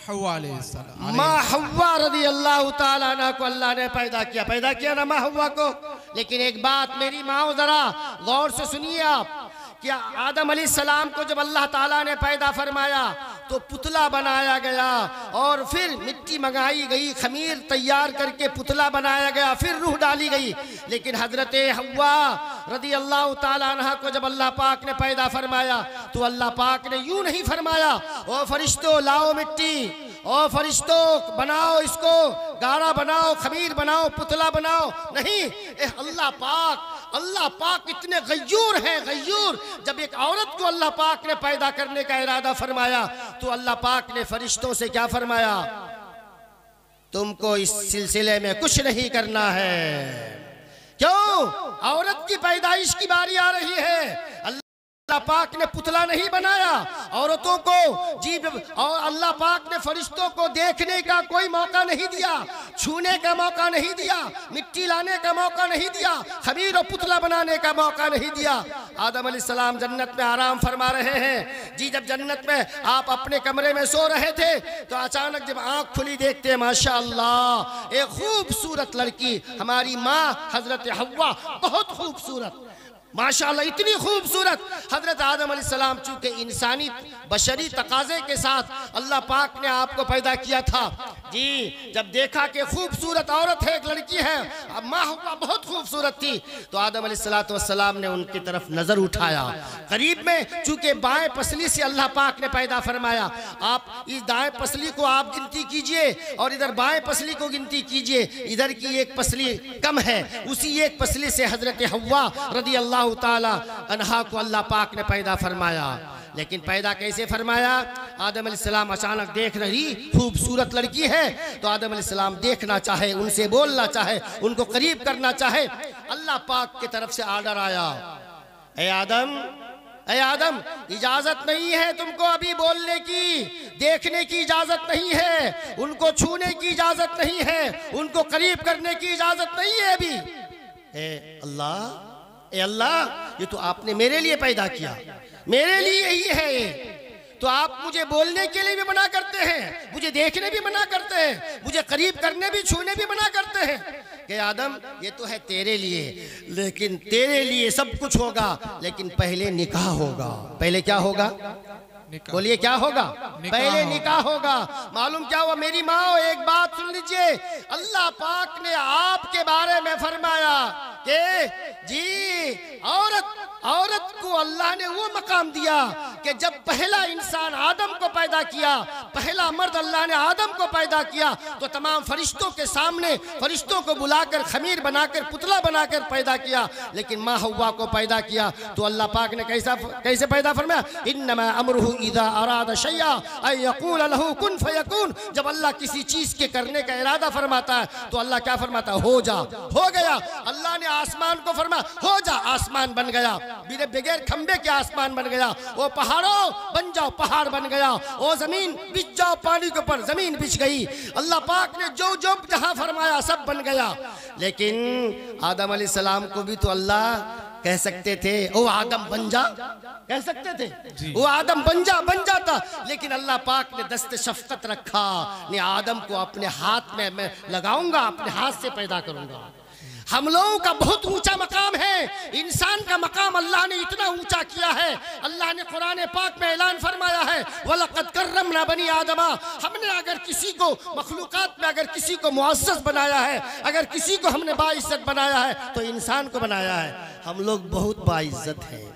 माँ हव्वा रज़ी अल्लाह ताला अन्हा को अल्लाह ने पैदा किया ना माँ हव्वा को। लेकिन एक बात मेरी माँ जरा गौर से सुनिए आप, कि आदम अलैहिस्सलाम को जब अल्लाह ताला ने पैदा फरमाया तो पुतला बनाया गया और फिर मिट्टी मंगाई गई, खमीर तैयार करके पुतला बनाया गया, फिर रूह डाली गई। लेकिन हजरत हव्वा रज़ी अल्लाह ताला अन्हा को जब अल्लाह पाक ने पैदा फरमाया तो अल्लाह पाक ने यूं नहीं फरमाया, ओ फरिश्तों लाओ मिट्टी, ओ फरिश्तों बनाओ इसको, गाढ़ा बनाओ, खमीर बनाओ, पुतला बनाओ। नहीं, अल्लाह पाक इतने गय्यूर हैं, गय्यूर। जब एक औरत को अल्लाह पाक ने पैदा करने का इरादा फरमाया तो अल्लाह पाक ने फरिश्तों से क्या फरमाया? तुमको इस सिलसिले में कुछ नहीं करना है। क्यों? औरत की पैदाइश की बारी आ रही है। अल्लाह पाक ने पुतला नहीं बनाया औरतों को जी, और अल्लाह पाक ने फरिश्तों को देखने का कोई मौका नहीं दिया, छूने का मौका नहीं दिया, मिट्टी लाने का मौका नहीं दिया, खमीर और पुतला बनाने का मौका नहीं दिया। आदम अलैहिस्सलाम जन्नत में आराम फरमा रहे हैं जी। जब जन्नत में आप अपने कमरे में सो रहे थे तो अचानक जब आंख खुली देखते हैं माशाअल्लाह एक खूबसूरत लड़की, हमारी माँ हजरत हव्वा, बहुत खूबसूरत माशाअल्लाह, इतनी खूबसूरत। हजरत आदम अलैहिस्सलाम चूंकि इंसानी बशरी तकाजे के साथ अल्लाह पाक ने आपको पैदा किया था जी, जब देखा कि खूबसूरत औरत है, एक लड़की है, अब माँ हव्वा बहुत खूबसूरत थी, तो आदम अलैहिस्सलाम ने उनकी तरफ नजर उठाया। करीब में चूंकि बाएं पसली से अल्लाह पाक ने पैदा फरमाया, आप इस दाएं पसली को आप गिनती कीजिए और इधर बाएं पसली को गिनती कीजिए, इधर की एक पसली कम है, उसी एक पसली से हजरत हव्वा रज़ी अल्लाह ताला अन्हा को अल्लाह पाक ने पैदा फरमाया। लेकिन पैदा कैसे फरमाया? आदम अलैहिस्सलाम अचानक देख रही खूबसूरत लड़की है तो आदम अलैहिस्सलाम देखना चाहे, उनसे बोलना चाहे, उनको करीब करना चाहे, अल्लाह पाक की तरफ से आर्डर आया, ए आदम इजाजत नहीं है तुमको अभी बोलने की, देखने की इजाजत नहीं है, उनको छूने की इजाजत नहीं है, उनको करीब करने की इजाजत नहीं है अभी। ए अल्लाह, ये तो आपने मेरे लिए पैदा किया, मेरे लिए ही है ये, तो आप मुझे बोलने के लिए भी मना करते हैं, मुझे देखने भी मना करते हैं, मुझे करीब करने भी, छूने भी मना करते हैं। कि आदम ये तो है तेरे लिए, लेकिन तेरे लिए सब कुछ होगा, लेकिन पहले निकाह होगा। पहले क्या होगा? बोलिए क्या होगा? पहले निकाह होगा। मालूम क्या हुआ मेरी माँ? एक बात सुन लीजिए, अल्लाह पाक ने आपके बारे में फरमाया कि जी औरत को अल्लाह ने वो मकाम दिया कि जब पहला इंसान आदम को पैदा किया, पहला मर्द अल्लाह ने आदम को पैदा किया, तो तमाम फरिश्तों के सामने फरिश्तों को बुलाकर खमीर बनाकर पुतला बनाकर पैदा किया। लेकिन माँ हव्वा को पैदा किया तो अल्लाह पाक ने कैसे पैदा फरमाया? इन्नमा अमरुहु इज़ा अरादा शैया अन यक़ूल लहू कुन फयकून। जब अल्लाह किसी चीज के करने का इरादा फरमाता है तो अल्लाह क्या फरमाता है? हो जा, हो गया। अल्लाह ने आसमान को फरमाया हो जा, आसमान बन गया। बगैर खंबे के आसमान बन गया। वो पहाड़ों बन जाओ, पहाड़ बन गया। वो जमीन बिछ जाओ, पानी के ऊपर जमीन बिछ गई। अल्लाह पाक ने जो जो जहां फरमाया सब बन गया। लेकिन आदम अलैहिस्सलाम को भी तो अल्लाह कह सकते थे ओ आदम बन जा, कह सकते थे वो आदम बन जाता। लेकिन अल्लाह पाक ने दस्ते शफकत रखा, ने आदम को अपने हाथ में मैं लगाऊंगा, अपने हाथ से पैदा करूंगा। हम लोगों का बहुत ऊंचा मकाम है। इंसान का मकाम अल्लाह ने इतना ऊंचा किया है। अल्लाह ने कुरान पाक में ऐलान फरमाया है वलक़द कर्रमना बनी आदमा। हमने अगर किसी को मखलूकात में अगर किसी को मुअज़्ज़ज़ बनाया है, अगर किसी को हमने बाइज़्ज़त बनाया है तो इंसान को बनाया है। हम लोग बहुत बाइज़्ज़त हैं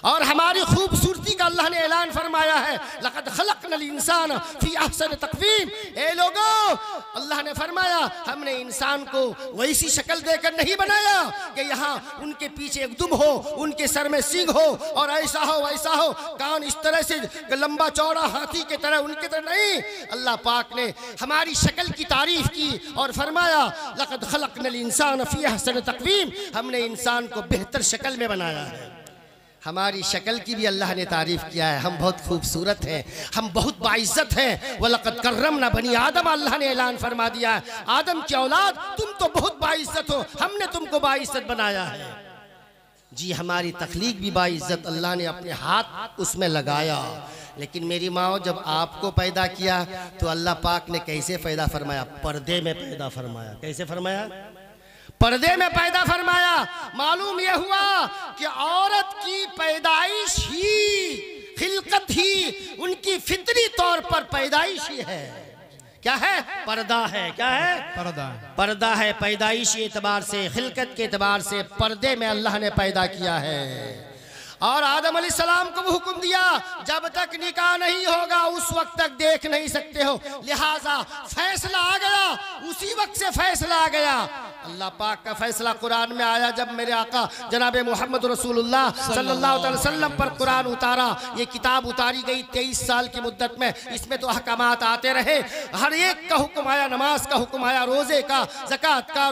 और हमारी खूबसूरती का अल्लाह ने ऐलान फरमाया है लक़द खलक़नल इंसान फी अहसन तक़वीम। ए लोगों, अल्लाह ने फरमाया हमने इंसान को वैसी शक्ल देकर नहीं बनाया कि यहाँ उनके पीछे एक दुम हो, उनके सर में सींग हो और ऐसा हो वैसा हो, कान इस तरह से लंबा चौड़ा हाथी के तरह, उनके तरह नहीं। अल्लाह पाक ने हमारी शक्ल की तारीफ की और फरमाया लक़द खलक़नल इंसान फी अहसन तक़वीम। हमने इंसान को बेहतर शक्ल में बनाया है। हमारी शक्ल की भी अल्लाह ने तारीफ किया है। हम बहुत खूबसूरत हैं, हम बहुत बाइज़्ज़त हैं। वलक़द कर्रमना बनी आदम, अल्लाह ने ऐलान फरमा दिया है आदम की औलाद तुम तो बहुत बाइज़्ज़त हो, हमने तुमको बाइज़्ज़त बनाया है। जी हमारी तख्लीक भी बाइज़्ज़त, अल्लाह ने अपने हाथ उसमें लगाया। लेकिन मेरी माँ जब आपको पैदा किया तो अल्लाह पाक ने कैसे पैदा फरमाया? पर्दे में पैदा फरमाया। कैसे फरमाया? पर्दे में पैदा फरमाया। मालूम यह हुआ कि औरत की पैदाइश ही, खिलकत ही उनकी फितरी तौर पर पैदाइश ही है। क्या है? पर्दा है। क्या है? पर्दा है। पैदाइशी एतबार से, खिलकत के एतबार से पर्दे में अल्लाह ने पैदा किया है। और आदम अलैहिस्सलाम को हुक्म दिया जब तक निकाह नहीं होगा उस वक्त तक देख नहीं सकते हो। लिहाजा फैसला आ गया, उसी वक्त से फैसला आ गया। अल्लाह पाक का फैसला कुरान में आया जब मेरे आका जनाब मोहम्मद रसूलुल्लाह सल्लल्लाहु अलैहि वसल्लम पर कुरान उतारा। ये किताब उतारी गई 23 साल की मुद्दत में। इसमें तो अहकामात आते रहे, हर एक का हुक्म आया, नमाज का हुक्म आया, रोजे का, ज़कात का,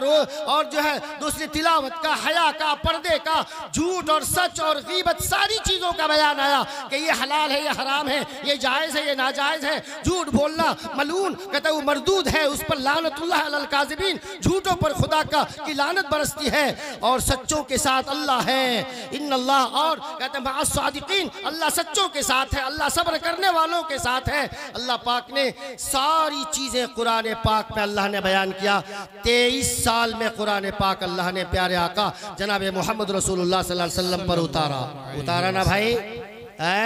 और जो है दूसरी तिलावत का, हया का, पर्दे का, झूठ और सच और गीबत, सारी चीजों का बयान आया कि ये हलाल है, ये हराम है, ये जायज है, ये नाजायज है। झूठ बोलना मलून कहते वो मरदूद है, उस पर लानतुल्लाह अलल काज़िबीन, झूठों पर खुदा का की लानत बरसती है। और सच्चों के साथ अल्लाह है, इन्नल्लाह, और कहते हैं मअस सादिकीन, अल्लाह सच्चों के साथ है, अल्लाह सब्र करने वालों के साथ है। अल्लाह पाक ने सारी चीजें कुरान पाक में अल्लाह ने बयान किया। 23 साल में कुरान पाक अल्लाह ने प्यारे आका जनाब मोहम्मद रसूलुल्लाह सल्लल्लाहु अलैहि वसल्लम पर उतारा ना भाई है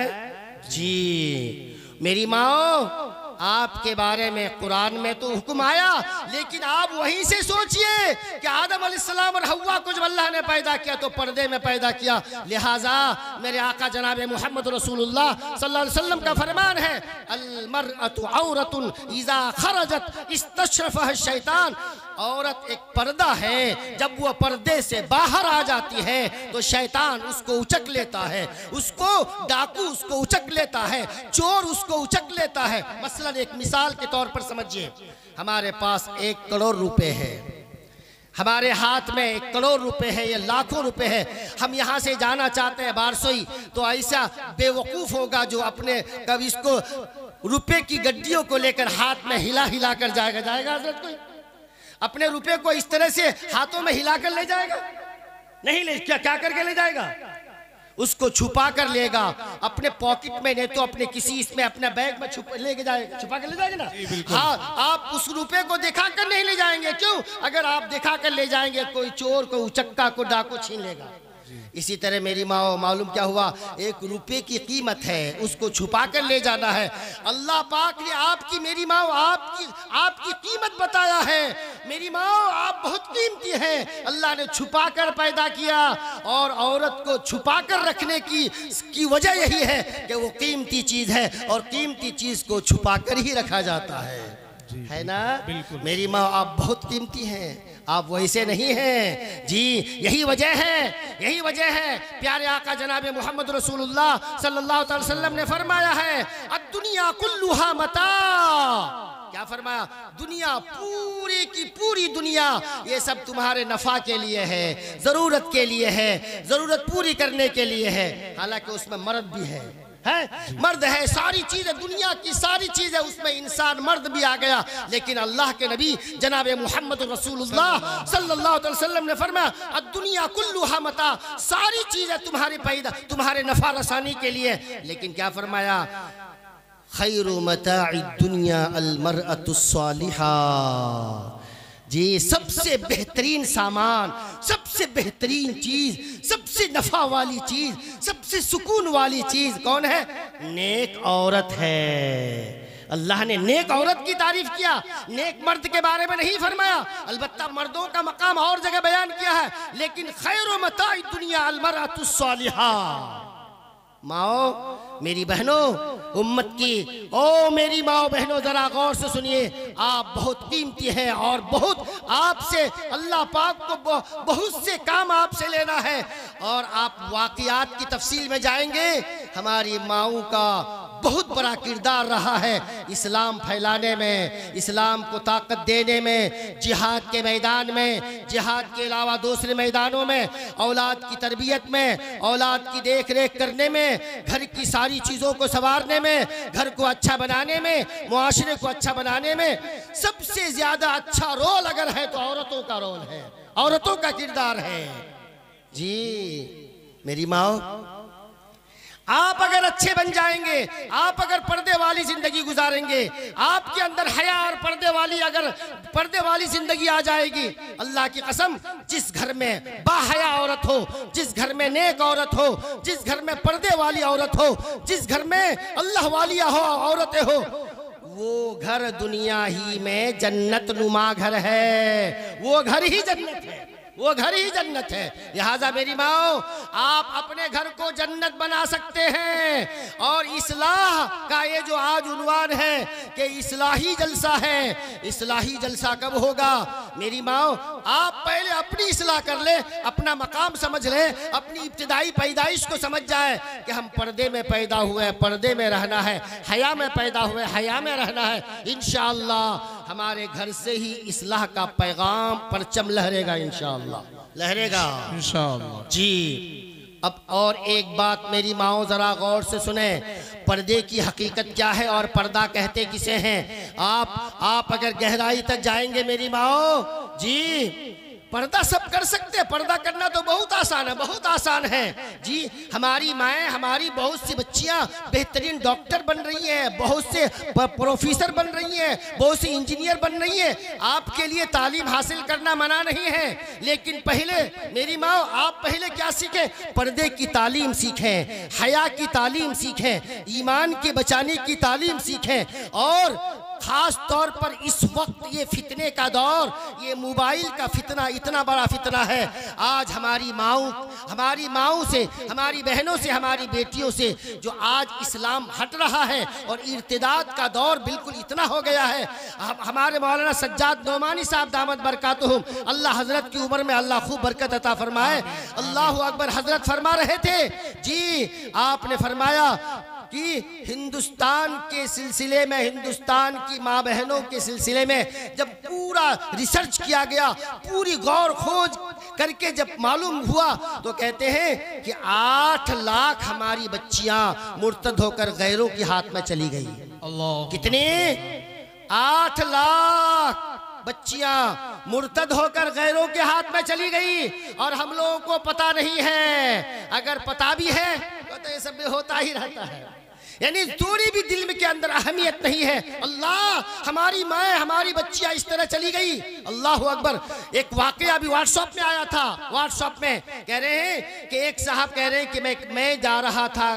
जी। मेरी माँ आपके बारे में कुरान में तो हुक्म आया, लेकिन आप वहीं से सोचिए कि आदम अलैहिस्सलाम और हव्वा को जब अल्लाह ने पैदा किया तो पर्दे में पैदा किया। लिहाजा मेरे आका जनाब मोहम्मद रसूलुल्लाह सल्लल्लाहु अलैहि वसल्लम का फरमान है अल मरअतु औरतुन इज़ा खरजत इस्तशरफहा शैतान। औरत एक पर्दा है, जब वो पर्दे से बाहर आ जाती है तो शैतान उसको उचक लेता है, उसको डाकू उसको उचक लेता है, चोर उसको उचक लेता है। मसलन एक मिसाल के तौर पर समझिए, हमारे पास 1 करोड़ रुपए है, हमारे हाथ में 1 करोड़ रुपए है, ये लाखों रुपए है। हम यहाँ से जाना चाहते हैं बारसोई, तो ऐसा बेवकूफ होगा जो अपने कब इसको रुपए की गड्डियों को लेकर हाथ में हिला हिला कर जाएगा हजरत कोई अपने रुपए को इस तरह से हाथों में हिलाकर ले जाएगा? नहीं ले, क्या करके ले जाएगा? उसको छुपा कर लेगा अपने पॉकेट में, नहीं तो अपने किसी इसमें अपने बैग में लेके जाएगा, छुपा कर ले जाएंगे ना। हाँ, आप उस रुपए को दिखा कर नहीं ले जाएंगे। क्यों? अगर आप दिखा कर ले जाएंगे कोई चोर, कोई उचक्का, को डाकू छीन लेगा। इसी तरह मेरी माँ, मालूम क्या हुआ, 1 रुपए की कीमत है, उसको छुपा कर ले जाना है। अल्लाह पाक ने आपकी, मेरी माँ, आपकी कीमत बताया है। मेरी माँ, आप बहुत कीमती हैं। अल्लाह ने छुपा कर पैदा किया, और औरत को छुपा कर रखने की वजह यही है कि वो कीमती चीज है, और कीमती चीज को छुपा कर ही रखा जाता है ना। मेरी माँ, आप बहुत कीमती हैं, आप वैसे नहीं हैं जी। यही वजह है प्यारे आका जनाब मोहम्मद रसूलुल्लाह सल्लल्लाहु अलैहि वसल्लम ने फरमाया है, दुनिया कुल्लुहा मता। क्या फरमाया? दुनिया, पूरी की पूरी दुनिया, ये सब तुम्हारे नफा के लिए है, जरूरत के लिए है, जरूरत पूरी करने के लिए है। हालांकि उसमें मर्द भी है, मर्द है, सारी चीजें, दुनिया की सारी चीजें, उसमें इंसान मर्द भी आ गया। लेकिन अल्लाह के नबी जनाब मोहम्मद रसूलुल्लाह सल्लल्लाहु अलैहि वसल्लम ने फरमाया, दुनिया कुल्लुहा मता, सारी चीजें तुम्हारे नफा रसानी के लिए। लेकिन क्या फरमाया? खैरु मताइ दुनिया अल मरअतु सालिहा। जी, सबसे बेहतरीन सामान, सबसे बेहतरीन चीज, सबसे नफा वाली चीज, सबसे सुकून वाली चीज कौन है? नेक औरत है। अल्लाह ने नेक औरत की तारीफ किया, नेक मर्द के बारे में नहीं फरमाया। अलबत्ता मर्दों का मकाम और जगह बयान किया है, लेकिन खैरु मताइ दुनिया अल मरअतु सालिहा। माओ, मेरी बहनों, उम्मत की, ओ मेरी माओ बहनों, जरा गौर से सुनिए। आप बहुत कीमती हैं, और बहुत आपसे अल्लाह पाक को बहुत से काम आपसे लेना है। और आप वाक़ियात की तफसील में जाएंगे, हमारी माओ का बहुत बड़ा किरदार रहा है इस्लाम फैलाने में, इस्लाम को ताकत देने में, जिहाद के मैदान में, जिहाद के अलावा दूसरे मैदानों में, औलाद की तरबियत में, औलाद की देख रेख करने में, घर की सारी चीज़ों को संवारने में, घर को अच्छा बनाने में, मुआशरे को अच्छा बनाने में। सबसे ज़्यादा अच्छा रोल अगर है तो औरतों का रोल है, औरतों का किरदार है। जी मेरी माँ, आप अगर अच्छे बन जाएंगे, आप अगर पर्दे वाली जिंदगी गुजारेंगे, आपके अंदर हया और पर्दे वाली जिंदगी आ जाएगी, अल्लाह की कसम, जिस घर में बाहया औरत हो, जिस घर में नेक औरत हो, जिस घर में पर्दे वाली औरत हो, जिस घर में अल्लाह वालिया हो, औरतें हो, वो घर दुनिया ही में जन्नत नुमा घर है। वो घर ही जन्नत है, वो घर ही जन्नत है। लिहाजा मेरी माओ, आप अपने घर को जन्नत बना सकते हैं। और इस्लाह का ये जो आज उन्वान है कि इस्लाही जलसा है, इस्लाही जलसा कब होगा? मेरी माओ, आप पहले अपनी इस्लाह कर ले, अपना मकाम समझ ले, अपनी इब्तिदाई पैदाइश को समझ जाए कि हम पर्दे में पैदा हुए, पर्दे में रहना है, हया में पैदा हुए, हया में रहना है। इंशाअल्लाह हमारे घर से ही इस्लाह का पैगाम परचम लहरेगा, इंशाअल्लाह लहरेगा इंशाअल्लाह जी। अब और एक बात मेरी माओ जरा गौर से सुने, पर्दे की हकीकत क्या है और पर्दा कहते किसे हैं? आप अगर गहराई तक जाएंगे मेरी माओ जी, पर्दा सब कर सकते हैं, पर्दा करना तो बहुत आसान है, बहुत आसान है जी। हमारी माएँ, हमारी बहुत सी बच्चियां बेहतरीन डॉक्टर बन रही हैं, बहुत से प्रोफेसर बन रही हैं, बहुत सी इंजीनियर बन रही हैं। आपके लिए तालीम हासिल करना मना नहीं है, लेकिन पहले मेरी माँ, आप पहले क्या सीखें? पर्दे की तालीम सीखें, हया की तालीम सीखें, ईमान के बचाने की तालीम सीखें। और खास तौर पर इस वक्त ये फितने का दौर, ये मोबाइल का फितना इतना बड़ा फितना है। आज हमारी माओ से, हमारी बहनों से, हमारी बेटियों से जो आज इस्लाम हट रहा है और इर्तिदाद का दौर बिल्कुल इतना हो गया है। हमारे मौलाना सज्जाद नोमानी साहब दामद बरकातुहुम, अल्लाह हजरत की उम्र में अल्लाह खूब बरकत अता फरमाए, अल्लाह अकबर, हजरत फरमा रहे थे जी, आपने फरमाया कि हिंदुस्तान के सिलसिले में, हिंदुस्तान की माँ बहनों के सिलसिले में जब पूरा रिसर्च किया गया, पूरी गौर खोज करके जब मालूम हुआ, तो कहते हैं कि 8 लाख हमारी बच्चियां मुर्तद होकर गैरों के हाथ में चली गई। अल्लाह, कितने? 8 लाख। बच्चियां मुर्तद होकर गैरों के हाथ में चली गई और हम लोगों को पता नहीं है। अगर पता भी है तो ये सब होता ही रहता है, यानी थोड़ी भी दिल में के अंदर अहमियत नहीं है। अल्लाह, हमारी माँ, हमारी बच्चियां इस तरह चली गई। अल्लाह अकबर। एक वाकया भी व्हाट्सएप में आया था। व्हाट्सएप में कह रहे हैं कि एक साहब कह रहे हैं कि मैं जा रहा था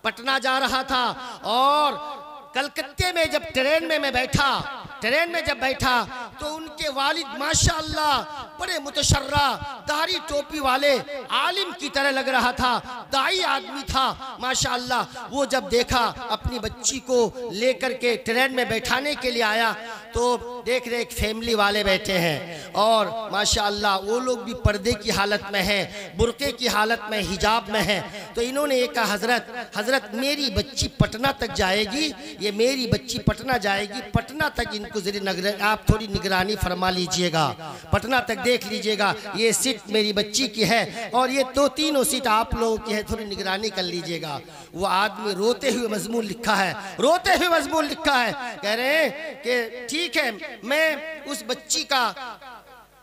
पटना जा रहा था और कलकत्ते में जब ट्रेन में जब बैठा तो उनके वालिद माशाअल्लाह बड़े मुतशर्रा, दाढ़ी टोपी वाले आलिम की तरह लग रहा था, दाई आदमी था माशाअल्लाह। वो जब देखा अपनी बच्ची को लेकर के ट्रेन में बैठाने के लिए आया तो देख रहे एक फैमिली वाले बैठे हैं और माशाअल्लाह वो लोग भी पर्दे की हालत में हैं, बुर्के की हालत में, हिजाब में हैं। तो इन्होंने ये कहा, हजरत मेरी बच्ची पटना तक जाएगी, ये मेरी बच्ची पटना जाएगी, पटना तक इनको आप थोड़ी निगरानी फरमा लीजिएगा, पटना तक देख लीजिएगा, ये सीट मेरी बच्ची की है और ये तीनों सीट आप लोगों की है, थोड़ी निगरानी कर लीजिएगा। वो आदमी रोते हुए मजमून लिखा है, कह रहे हैं कि ठीक है, मैं उस बच्ची का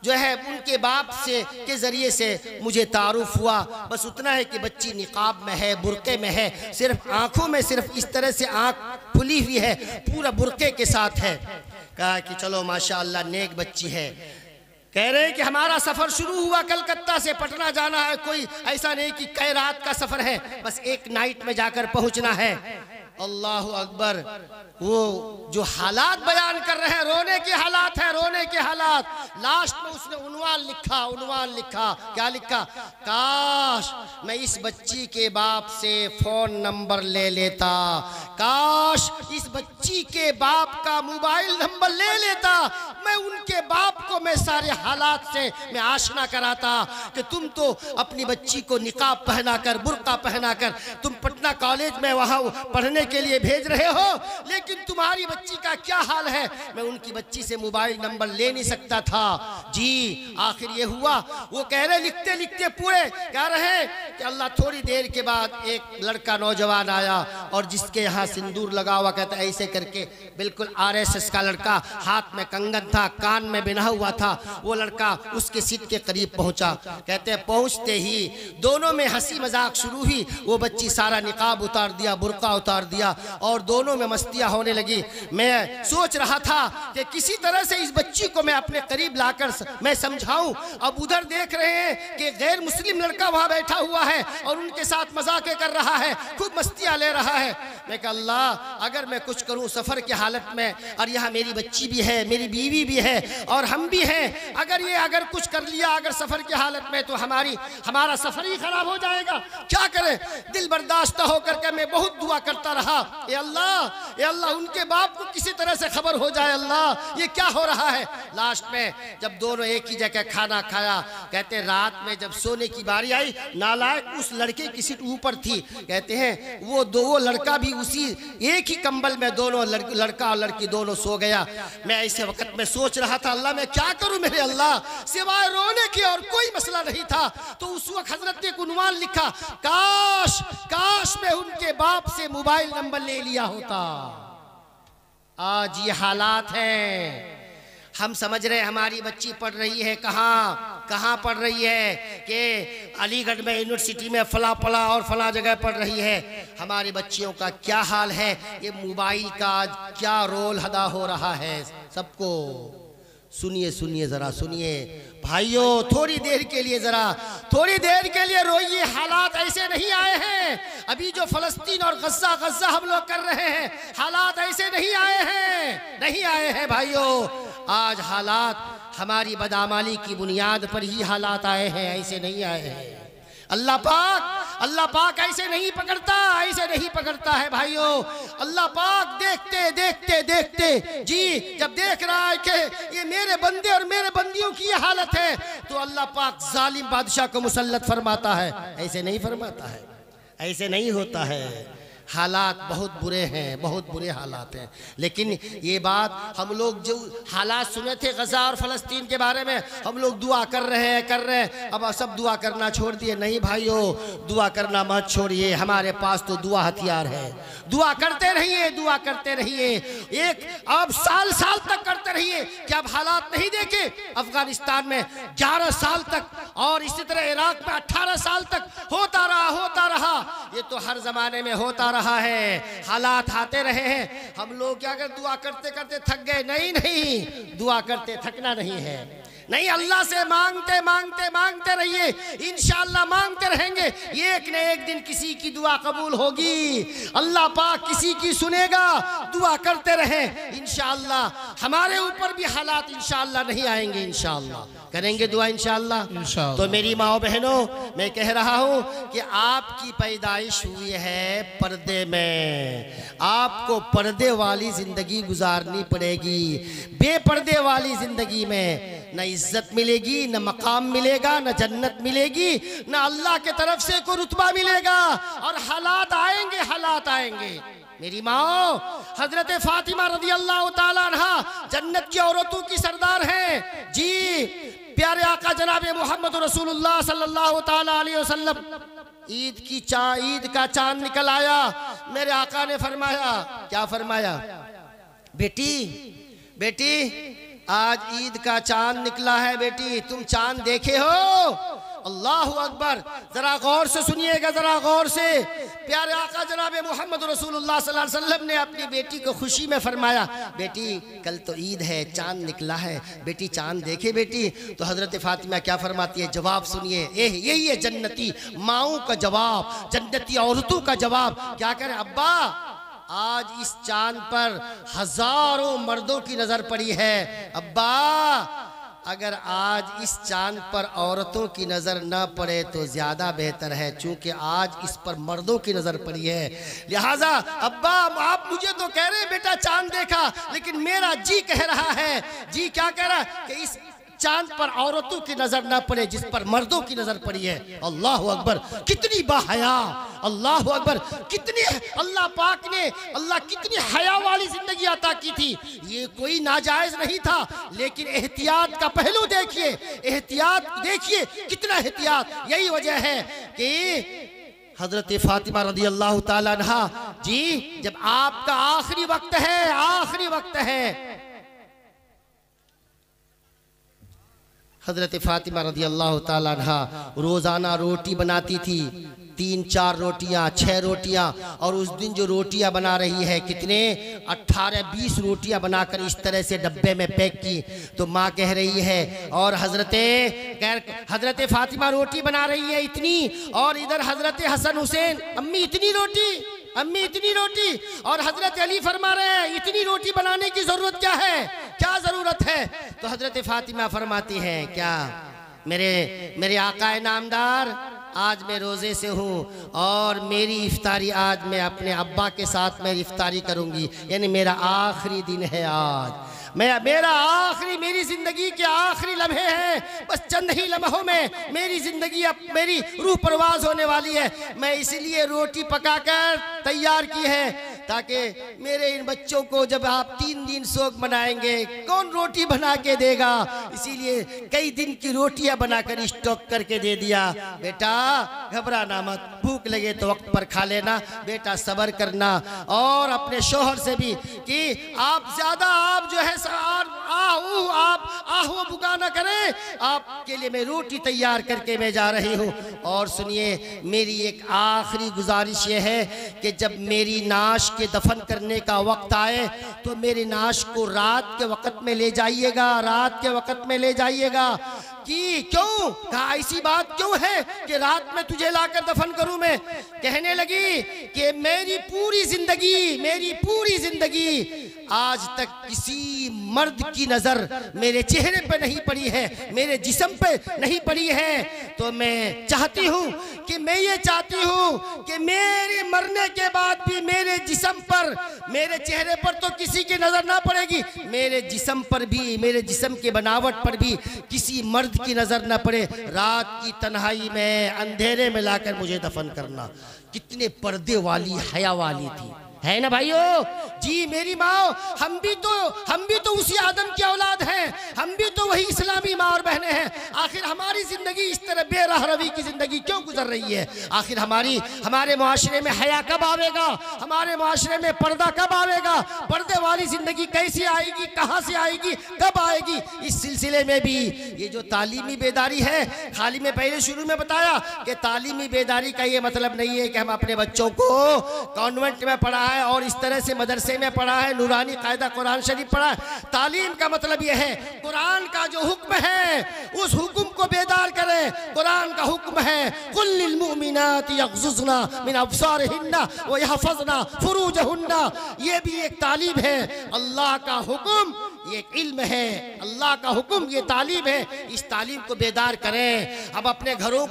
जो है उनके बाप से के जरिए से मुझे तारुफ हुआ, बस उतना है कि बच्ची निकाब में है, बुरके में है, सिर्फ आंखों में सिर्फ इस तरह से आंख खुली हुई है, पूरा बुरके के साथ है। कहा कि चलो माशाअल्लाह नेक बच्ची है। कह रहे हैं कि हमारा सफर शुरू हुआ कलकत्ता से, पटना जाना है, कोई ऐसा नहीं कि कई रात का सफर है, बस एक नाइट में जाकर पहुंचना है। अल्लाह अकबर। वो जो हालात बयान कर रहे हैं, रोने के हालात है, रोने के हालात। लास्ट में उसने उन्वान लिखा, क्या लिखा? काश मैं इस बच्ची के बाप से फोन नंबर ले लेता, काश इस बच्ची के बाप का मोबाइल नंबर ले लेता, मैं उनके बाप को मैं सारे हालात से मैं आशना कराता कि तुम तो अपनी बच्ची को निकाब पहनाकर, बुर्का पहनाकर तुम पटना कॉलेज में वहाँ पढ़ने के लिए भेज रहे हो, लेकिन तुम्हारी बच्ची का क्या हाल है? मैं उनकी बच्ची से मोबाइल नंबर ले नहीं सकता था जी। आखिर ये हुआ। वो कह रहे लिखते लिखते पूरे कह रहे हैं कि अल्लाह, थोड़ी देर के बाद एक लड़का नौजवान आया और जिसके यहाँ सिंदूर लगा हुआ, कहता ऐसे करके बिल्कुल RSS का लड़का, हाथ में कंगन था, कान में बिना हुआ था। वो लड़का उसके सीट के करीब पहुंचा। कहते हैं पहुंचते ही दोनों में हंसी मजाक शुरू हुई। वो बच्ची सारा निकाब उतार दिया, बुर्का उतार दिया और दोनों में मस्तियां होने लगी। मैं सोच रहा था कि किसी तरह से इस बच्ची को मैं अपने करीब लाकर मैं समझाऊं। अब उधर देख रहे हैं कि गैर मुस्लिम लड़का वहां बैठा हुआ है और उनके साथ मजाक कर रहा है, खूब मस्तियां ले रहा है। मैं कहा अल्लाह, अगर मैं कुछ करूं सफर की हालत में, और यहाँ मेरी बच्ची भी है, मेरी बीवी भी है और हम भी हैं, अगर कुछ कर लिया अगर सफर की हालत में तो हमारा सफर ही खराब हो जाएगा। क्या करें? दिल बर्दाश्त होकर के मैं बहुत दुआ करता रहा, ए अल्लाह उनके बाप को किसी तरह से खबर हो जाए, अल्लाह ये क्या हो रहा है। लास्ट में जब दोनों एक ही जगह खाना खाया, कहते रात में जब सोने की बारी आई, नालायक उस लड़के की सीट ऊपर थी। कहते हैं वो लड़का भी उसी एक ही कंबल में दोनों लड़का और लड़की दोनों सो गया। मैं ऐसे वक्त में सोच रहा था, अल्लाह मैं क्या करूं मेरे अल्लाह, सिवाय रोने की और कोई मसला नहीं था। तो उस वक्त हजरत ने उन्वान लिखा, काश मैं उनके बाप से मोबाइल नंबर ले लिया होता। आज ये हालात हैं। हम समझ रहे हमारी बच्ची पढ़ रही है, कहाँ पढ़ रही है कि अलीगढ़ में यूनिवर्सिटी में फला और फला जगह पढ़ रही है। हमारी बच्चियों का क्या हाल है? ये मोबाइल का क्या रोल अदा हो रहा है सबको। सुनिए जरा सुनिए भाइयों, थोड़ी देर के लिए रोइए। हालात ऐसे नहीं आए हैं। अभी जो फलस्तीन और गज़ा हम लोग कर रहे हैं, हालात ऐसे नहीं आए हैं भाइयों। आज हालात हमारी बदआमली की बुनियाद पर ही हालात आए हैं, ऐसे नहीं आए हैं। अल्लाह पाक ऐसे नहीं पकड़ता है भाइयों। अल्लाह पाक देखते जी जब देख रहा है कि ये मेरे बंदे और मेरे बंदियों की ये हालत है, तो अल्लाह पाक जालिम बादशाह को मुसल्लत फरमाता है। ऐसे नहीं फरमाता है, ऐसे नहीं होता है। हालात बहुत बुरे हैं, बहुत बुरे हालात हैं। लेकिन ये बात हम लोग जो हालात सुने थे गजा और फ़लस्तीन के बारे में, हम लोग दुआ कर रहे हैं, अब सब दुआ करना छोड़ दिए। नहीं भाइयों, दुआ करना मत छोड़िए, हमारे पास तो दुआ हथियार है। दुआ करते रहिए, दुआ करते रहिए, एक अब साल साल तक करते रहिए। क्या अब हालात नहीं देखे अफगानिस्तान में 11 साल तक, और इसी तरह इराक में 18 साल तक होता रहा। ये तो हर जमाने में होता रहा है, हालात आते रहे हैं। हम लोग क्या कर दुआ करते करते थक गए? नहीं, दुआ करते थकना नहीं है। नहीं, अल्लाह से मांगते मांगते मांगते रहिए, इंशाअल्लाह मांगते रहेंगे, एक न एक दिन किसी की दुआ कबूल होगी। अल्लाह पाक किसी की सुनेगा। दुआ करते रहें, इंशाअल्लाह हमारे ऊपर भी हालात इंशाअल्लाह नहीं आएंगे। इंशाअल्लाह करेंगे दुआ इंशाअल्लाह। तो मेरी माओ बहनों, मैं कह रहा हूँ कि आपकी पैदाइश हुई है पर्दे में, आपको पर्दे वाली जिंदगी गुजारनी पड़ेगी। बेपर्दे वाली जिंदगी में न इज्जत मिलेगी, न मकाम मिलेगा, न जन्नत मिलेगी, न अल्लाह के तरफ से कोई रुतबा मिलेगा। और हालात आएंगे। मेरी माओ, हजरत फातिमा रज़ी अल्लाह ताला अन्हा जन्नत की औरतों की सरदार हैं जी। प्यारे आका जनाब मोहम्मद रसूलुल्लाह सल्लल्लाहु ताला अलैहि वसल्लम, ईद का चांद निकल आया। मेरे आका ने फरमाया, क्या फरमाया? बेटी आज ईद का चांद निकला है, बेटी तुम चांद देखे हो? अल्लाहु अकबर। जरा गौर से सुनिएगा, जरा गौर से। प्यारे आका जनाब मोहम्मद रसूलुल्लाह सल्लल्लाहु अलैहि वसल्लम ने अपनी बेटी को खुशी में फरमाया, बेटी कल तो ईद है, चांद निकला है, बेटी चांद देखे बेटी। तो हजरत फातिमा क्या फरमाती है? जवाब सुनिए, यही है जन्नती माओं का जवाब, जन्नती औरतों का जवाब। क्या करें? अब्बा, आज इस चांद पर हजारों मर्दों की नजर पड़ी है। अब्बा, अगर आज इस चांद पर औरतों की नजर न पड़े तो ज्यादा बेहतर है, चूंकि आज इस पर मर्दों की नजर पड़ी है। लिहाजा अब्बा, आप मुझे तो कह रहे हैं बेटा चांद देखा, लेकिन मेरा जी कह रहा है, जी क्या कह रहा है कि इस चांद पर औरतों की नजर ना पड़े जिस पर मर्दों की नजर पड़ी है। अल्लाह अकबर, कितनी बाहया, अल्लाह अकबर, कितनी अल्लाह पाक ने कितनी हया वाली जिंदगी अता की थी। ये कोई नाजायज नहीं था, लेकिन एहतियात का पहलू देखिए, एहतियात देखिए, कितना एहतियात। यही वजह है कि हजरत फातिमा रज़ी अल्लाह ताला अन्हा जी, जब आपका आखिरी वक्त है, हजरत फातिमा रज़ी अल्लाह ताला अन्हा रोज़ाना रोटी बनाती थी, 3-4 रोटियां, 6 रोटियां। और उस दिन जो रोटियां बना रही है, कितने 18-20 रोटियां बनाकर इस तरह से डब्बे में पैक की। तो माँ कह रही है, और हजरत फातिमा रोटी बना रही है इतनी, और इधर हजरत हसन हुसैन, अम्मी इतनी रोटी, और हजरत अली फरमा रहे हैं इतनी रोटी बनाने की जरूरत क्या है, क्या जरूरत है? तो हजरत फातिमा फरमाती हैं, क्या मेरे आका नामदार, आज मैं रोज़े से हूँ और मेरी इफ्तारी आज मैं अपने अब्बा के साथ मैं इफ्तारी करूँगी, यानी मेरा आखिरी दिन है आज, मेरी ज़िंदगी के आखिरी लम्हे हैं। बस चंद ही लम्हों में मेरी ज़िंदगी, अब मेरी रूह परवाज होने वाली है। मैं इसीलिए रोटी पकाकर तैयार की है, ताकि मेरे इन बच्चों को जब आप 3 दिन शोक मनाएंगे, कौन रोटी बना के देगा? इसीलिए कई दिन की रोटियां बनाकर स्टॉक करके दे दिया। बेटा घबराना मत, भूख लगे तो वक्त पर खा लेना, बेटा सब्र करना। और अपने शोहर से भी कि आप जो है आप आहू बुका ना करें, आपके लिए मैं रोटी तैयार करके मैं जा रही हूँ। और सुनिए, मेरी एक आखिरी गुजारिश ये है कि जब मेरी नाश के दफन करने का वक्त आए तो मेरी नाश को रात के वक्त में ले जाइएगा, कि क्यों कहा, ऐसी बात क्यों है कि रात में तुझे लाकर दफन करूं मैं? कहने लगी कि मेरी पूरी जिंदगी आज तक किसी मर्द की नजर मेरे चेहरे पे नहीं पड़ी है, मेरे जिस्म पे नहीं पड़ी है। तो मैं चाहती हूँ कि मेरे मरने के बाद भी मेरे जिस्म पर, मेरे चेहरे पर तो किसी की नजर ना पड़ेगी, मेरे जिस्म पर भी, मेरे जिस्म के बनावट पर भी किसी मर्द मर्द की नज़र न पड़े, रात की तन्हाई में अंधेरे में लाकर मुझे दफन करना। कितने पर्दे वाली, हया वाली थी, है ना भाइयों? जी मेरी माँ, हम भी तो उसी आदम की औलाद हैं, हम भी तो वही इस्लामी माँ और बहनें हैं। आखिर हमारी जिंदगी इस तरह बेराह रवी की जिंदगी क्यों गुजर रही है? आखिर हमारे मुआशरे में हया कब आवेगा? हमारे मुआशरे में पर्दा कब आवेगा? पर्दे वाली जिंदगी कैसी आएगी, कहाँ से आएगी, कब आएगी? इस सिलसिले में भी ये जो तालीमी बेदारी है, खाली मैं पहले शुरू में बताया कि तालीमी बेदारी का ये मतलब नहीं है कि हम अपने बच्चों को कॉन्वेंट में पढ़ा है और इस तरह से मदरसे में पढ़ा है, नूरानी कायदा कुरान शरीफ पढ़ा है। तालीम का मतलब यह है कुरान का जो हुक्म है उस हुक्म को बेदार करें। कुरान का हुक्म है कुल लिल मुमिनाति यग़ज़ुज़ना मिन अब्सारिहिन्ना व यहफ़ज़ना फ़ुरूजहुन्ना। ये भी एक तालीम है। अल्लाह का हुक्म ये इल्म है, अल्लाह का हुक्म ये तालीम है। इस तालीम को बेदार करें। अब अपने घरों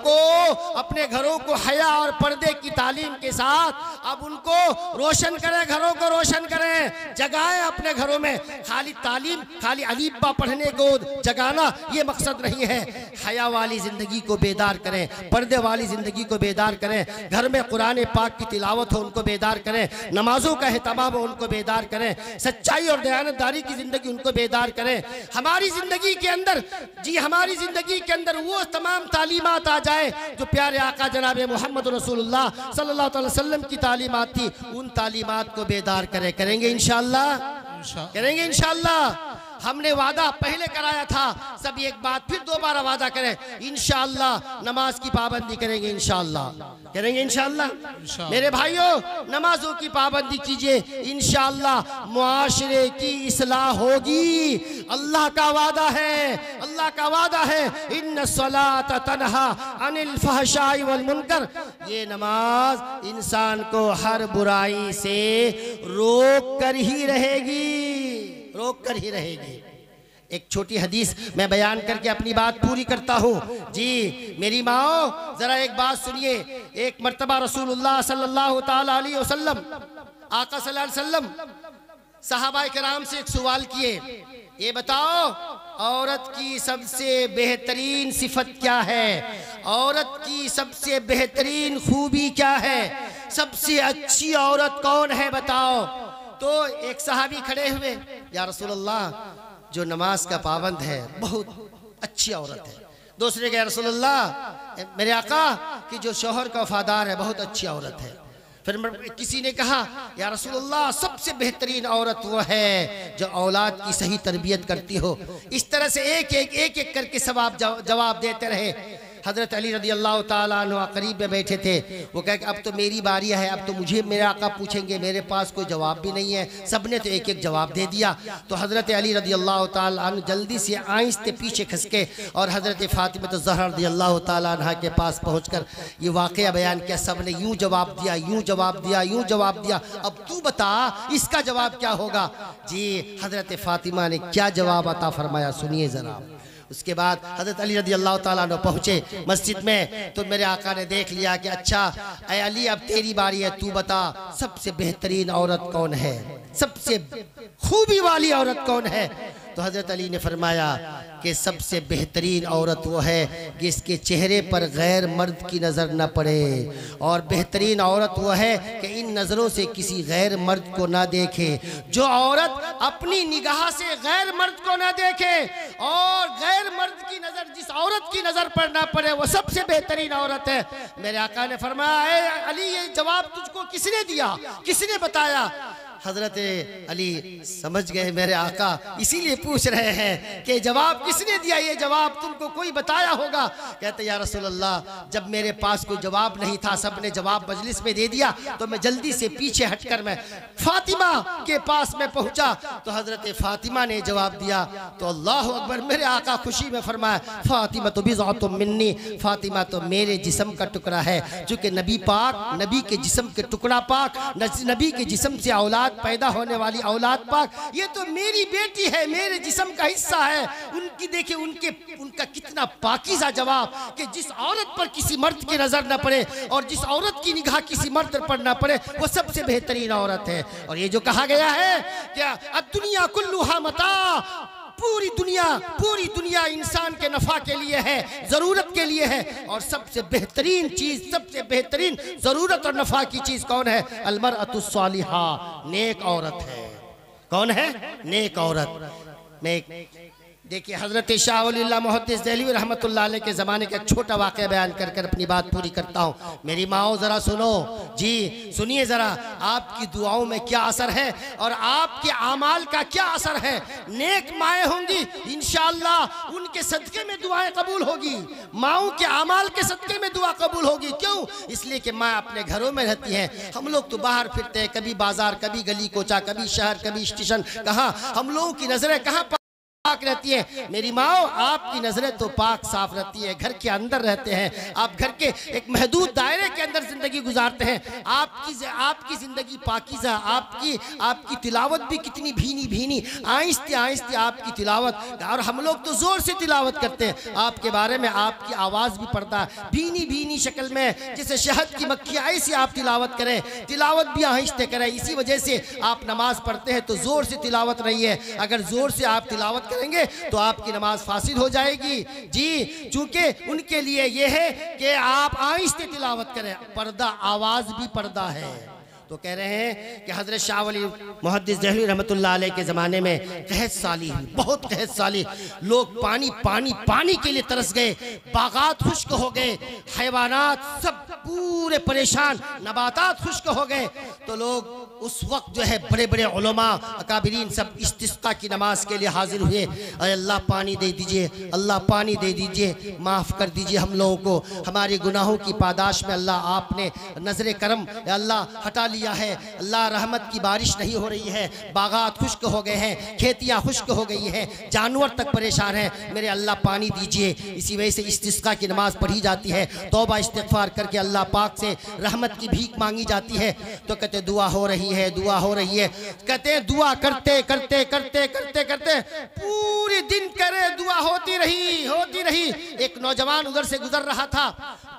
को हया और पर्दे की तालीम के साथ अब उनको रोशन करें, घरों को रोशन करें, जगाएं अपने घरों में। खाली तालीम, खाली अलीबा पढ़ने को जगाना ये मकसद नहीं है। हया वाली ज़िंदगी को बेदार करें, पर्दे वाली ज़िंदगी को बेदार करें, घर में कुरान पाक की तिलावत हो उनको बेदार करें, नमाजों का एहतमाम हो उनको बेदार करें, सच्चाई और दयानतदारी की ज़िंदगी उनको बेदार करें। हमारी ज़िंदगी के अंदर, जी हमारी ज़िंदगी के अंदर वो तमाम तालीमात आ जाए जो प्यारे आका जनाब मोहम्मद रसूलुल्लाह सल्लल्लाहु अलैहि वसल्लम की तालीमात थी। उन तालीमात को बेदार करेंगे इंशाअल्लाह, करेंगे इंशाअल्लाह। हमने वादा पहले कराया था, सब एक बात फिर दोबारा वादा करें, इंशाअल्लाह नमाज की पाबंदी करेंगे, इंशाअल्लाह करेंगे, इंशाअल्लाह। मेरे भाइयों, नमाजों की पाबंदी कीजिए, इंशाअल्लाह मुआशरे की इस्लाह होगी। अल्लाह का वादा है, अल्लाह का वादा है, इन्न सलात तनहा अनिल फहशाई वल मुनकर। ये नमाज इंसान को हर बुराई से रोक कर ही रहेगी, रोक कर ही रहेगी। एक छोटी हदीस मैं बयान करके अपनी बात पूरी करता हूँ। जी मेरी माओ, जरा एक बात सुनिए। एक मर्तबा रसूलुल्लाह सल्लल्लाहु ताला अलैहि वसल्लम, आका सल्लल्लाहु अलैहि वसल्लम सहाबाए किराम से एक सवाल किए, ये बताओ औरत की सबसे बेहतरीन सिफत क्या है? औरत की सबसे बेहतरीन खूबी क्या है? सबसे अच्छी औरत कौन है बताओ? तो एक सहाबी खड़े हुए, या रसूलल्लाह जो नमाज का पाबंद है बहुत अच्छी औरत है। दूसरे के रसूलल्लाह मेरे आका कि जो शौहर का वफादार है बहुत अच्छी औरत है। फिर किसी ने कहा या रसूलल्लाह सबसे बेहतरीन औरत वो है जो औलाद की सही तरबियत करती हो। इस तरह से एक एक करके सब आप जवाब देते रहे। हज़रत अली रज़ी अल्लाह ताला अन्हु करीब में बैठे थे। वो कहे कि अब तो मेरी बारी है, अब तो मुझे मेरे आका पूछेंगे, मेरे पास कोई जवाब भी नहीं है। सबने तो एक एक जवाब दे दिया। तो हज़रत अली रज़ी अल्लाह ताला अन्हु जल्दी से आहिस्ते पीछे खसके और हज़रत फ़ातिमा ज़हरा रज़ी अल्लाह ताला अन्हा के पास पहुँचकर ये वाक़या बयान किया। सब ने यूँ जवाब दिया, यूँ जवाब दिया, यूँ जवाब दिया। अब तू बता इसका जवाब क्या होगा? जी हज़रत फ़ातिमा ने क्या जवाब अता फरमाया, सुनिए ज़रा। उसके बाद हज़रत अली रज़ी अल्लाह ताला अन्हु पहुँचे मस्जिद में। तो मेरे आका ने देख लिया कि अच्छा ऐ अली अब तेरी बारी है, तू बता सबसे बेहतरीन औरत कौन है, सबसे खूबी वाली औरत कौन है? तो हज़रत अली ने फरमाया कि सबसे बेहतरीन औरत वो है जिसके चेहरे पर गैर मर्द की नज़र न पड़े, और बेहतरीन औरत वो है कि इन नज़रों से किसी गैर मर्द को ना देखे। जो औरत अपनी निगाह से गैर मर्द को ना देखे और गैर मर्द की नज़र जिस औरत की नज़र पर ना पड़े वो सबसे बेहतरीन औरत है। मेरे आका ने फरमाया अली ये जवाब तुझको किसने दिया, किसने बताया? हज़रत अली समझ गए मेरे आका इसीलिए पूछ रहे हैं कि जवाब किसने दिया, ये जवाब तुमको कोई बताया होगा। कहते या रसूल अल्लाह जब मेरे पास कोई जवाब नहीं था, सबने जवाब मजलिस में दे दिया, तो मैं जल्दी से पीछे हटकर मैं फातिमा के पास में पहुंचा। तो हज़रत फातिमा ने जवाब दिया। तो अल्लाह अकबर, मेरे आका खुशी में फरमाया फातिमा तो बिज़अतुम मिन्नी, फातिमा तो मेरे जिस्म का टुकड़ा है। चूँकि नबी पाक, नबी के जिस्म के टुकड़ा पाक, नबी के जिस्म से औलाद पैदा होने वाली औलाद पाक, ये तो मेरी बेटी है, मेरे जिस्म का हिस्सा है। उनकी देखिए उनका कितना पाकीज़ा जवाब कि जिस औरत पर किसी मर्द की नजर न पड़े और जिस औरत की निगाह किसी मर्द पर न पड़े वो सबसे बेहतरीन औरत है। और ये जो कहा गया है क्या दुनिया कुल्लुहा मता, पूरी दुनिया इंसान के नफा के लिए है, जरूरत के लिए है। और सबसे बेहतरीन चीज, सबसे बेहतरीन जरूरत और नफा की चीज कौन है? अलमरअतुस सालिहा, नेक औरत है। कौन है? नेक औरत। देखिए हजरत शाह वलीउल्लाह मुहद्दिस देहलवी रहमतुल्लाह अलैह के ज़माने का एक छोटा वाक़या बयान कर कर अपनी बात पूरी करता हूँ। मेरी माओ ज़रा सुनो जी, सुनिए ज़रा, आपकी दुआओं में क्या असर है और आपके आमाल का क्या असर है। नेक माएँ होंगी इंशाअल्लाह, उनके सदक़े में दुआएं कबूल होगी। माओं के आमाल के सदक़े में दुआ कबूल होगी। क्यों? इसलिए कि माँ अपने घरों में रहती हैं, हम लोग तो बाहर फिरते हैं, कभी बाजार, कभी गली कोचा, कभी शहर, कभी स्टेशन। कहाँ हम लोगों की नज़रें कहाँ पाक रहती है? मेरी माओ आपकी नजरें तो पाक साफ रहती है, घर के अंदर रहते हैं, आप घर के एक महदूद दायरे के अंदर जिंदगी गुजारते हैं। आपकी जिंदगी पाकीज़ा, आपकी तिलावत भी कितनी भीनी भीनी, आहिस्ते आहिस्ते आपकी तिलावत। और हम लोग तो जोर से तिलावत करते हैं आपके बारे में, आपकी आवाज़ भी पड़ता है भीनी भीनी शक्ल में, जैसे शहद की मक्खियाँ, ऐसी आप तिलावत करें, तिलावत भी आहिस्ते करें। इसी वजह से आप नमाज पढ़ते हैं तो जोर से तिलावत रही है। अगर जोर से आप तिलावत करेंगे तो आपकी नमाज फासिद हो जाएगी जी। चूंकि उनके लिए यह है कि आप आहिस्ते तिलावत करें, पर्दा, आवाज भी पर्दा है। तो कह रहे हैं कि हजरत शाह वली मुहद्दिस देहलवी रहमतुल्लाह अलैह के ज़माने में कहत साली हुई, बहुत कहत साली। लोग पानी पानी पानी के लिए तरस गए, बागात खुश्क हो गए, हैवानात सब पूरे परेशान, नबातात खुश्क हो गए। तो लोग उस वक्त जो है बड़े बड़े उलमा अकाबिरीन सब इस्तिस्का की नमाज के लिए हाजिर हुए। अल्लाह पानी दे दीजिए, अल्लाह पानी दे दीजिए, माफ़ कर दीजिए हम लोगों को, हमारे गुनाहों की पादाश में अल्लाह आपने नजर करम अल्लाह हटा लिया है। अल्लाह रहमत की बारिश नहीं हो रही है, बागात खुश्क हो गए हैं, खेतियाँ खुश्क हो गई हैं, जानवर तक परेशान हैं, मेरे अल्लाह पानी दीजिए। इसी वजह से इस्तिस्का की नमाज पढ़ी जाती है, तौबा इस्तिग़फ़ार करके अल्लाह पाक से रहमत की भीख मांगी जाती है। तो कहते दुआ हो रही है, दुआ हो रही है। कहते हैं दुआ करते करते करते करते करते पूरे दिन करे, दुआ होती रही। एक नौजवान उधर से गुजर रहा था,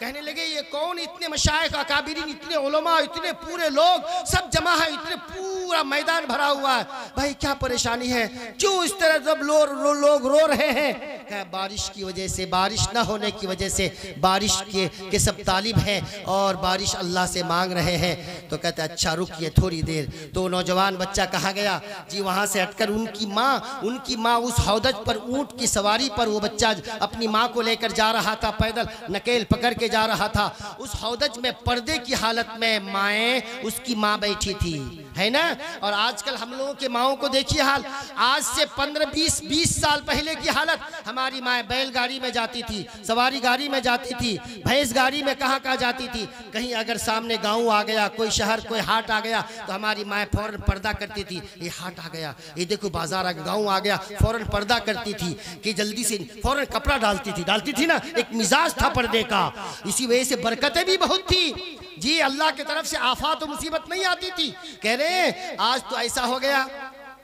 कहने लगे ये कौन, इतने मशाइख अकाबिरीन, इतने उलमा, इतने पूरे लोग सब जमा है, इतने पूरा मैदान भरा हुआ है, भाई क्या परेशानी है, क्यों इस तरह सब लोग रो रहे हैं? बारिश की वजह से, बारिश ना होने की वजह से, बारिश के सब तालिब हैं और बारिश अल्लाह से मांग रहे हैं। तो कहते अच्छा रुकिए थोड़ी देर। तो नौजवान बच्चा कहा गया जी, वहाँ से हटकर उनकी माँ उस हौदज पर, ऊँट की सवारी पर वो बच्चा अपनी माँ को लेकर जा रहा था, पैदल नकेल पकड़ के जा रहा था। उस हौदज में पर्दे की हालत में माएँ, उसकी माँ बैठी थी, है ना। और आजकल हम लोगों के माओं को देखिए हाल, आज से 15-20 साल पहले की हालत। हमारी माँ बैलगाड़ी में जाती थी, सवारी गाड़ी में जाती थी, भैंस गाड़ी में कहाँ जाती थी। कहीं अगर सामने गांव आ गया, कोई शहर, कोई हाट आ गया, तो हमारी माँ फौरन पर्दा करती थी, ये हाट आ गया, ये देखो बाजार आ गया, गाँव आ गया, फौरन पर्दा करती थी कि जल्दी से फौरन कपड़ा डालती थी ना। एक मिजाज था पर्दे का, इसी वजह से बरकतें भी बहुत थी जी, अल्लाह की तरफ से आफत और मुसीबत नहीं आती थी। कह रहे हैं आज तो ऐसा हो गया,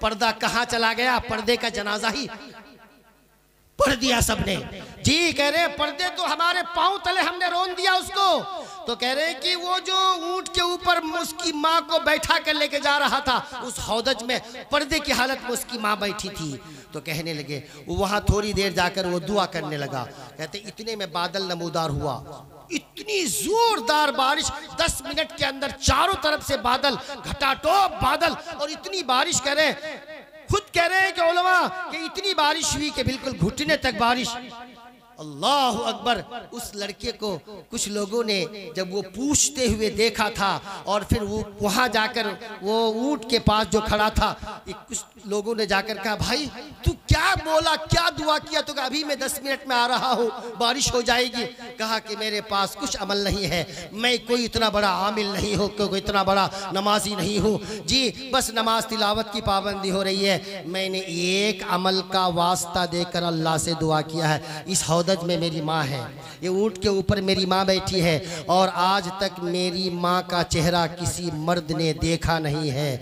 पर्दा कहाँ चला गया, पर्दे का जनाजा ही पढ़ दिया सबने जी। कह रहे हैं पर्दे तो हमारे पांव तले हमने रोन दिया उसको। तो कह रहे हैं कि वो जो ऊंट के ऊपर उसकी माँ को बैठा कर लेके जा रहा था, उस हौदज में पर्दे की हालत में उसकी माँ बैठी थी। तो कहने लगे, वहां थोड़ी देर जाकर वो दुआ करने लगा। कहते इतने में बादल नमूदार हुआ, इतनी जोरदार बारिश, 10 मिनट के अंदर चारों तरफ से बादल, घटाटोप बादल, और इतनी बारिश। कह रहे खुद कह रहे हैं कि उलमा कि इतनी बारिश हुई कि बिल्कुल घुटने तक बारिश। अल्लाह अकबर। उस लड़के को कुछ लोगों ने जब वो पूछते हुए देखा था, और फिर वो वहाँ जाकर वो ऊँट के पास जो खड़ा था, कुछ लोगों ने जाकर कहा भाई तू क्या बोला, क्या दुआ किया? तो अभी मैं 10 मिनट में आ रहा हूँ, बारिश हो जाएगी। कहा कि मेरे पास कुछ अमल नहीं है, मैं कोई इतना बड़ा आमिल नहीं हूँ, कोई इतना बड़ा नमाजी नहीं हूँ जी, बस नमाज तिलावत की पाबंदी हो रही है। मैंने एक अमल का वास्ता देकर अल्लाह से दुआ किया है, इस हौदज में मेरी माँ है, ये ऊँट के ऊपर मेरी माँ बैठी है, और आज तक मेरी माँ का चेहरा किसी मर्द ने देखा नहीं है,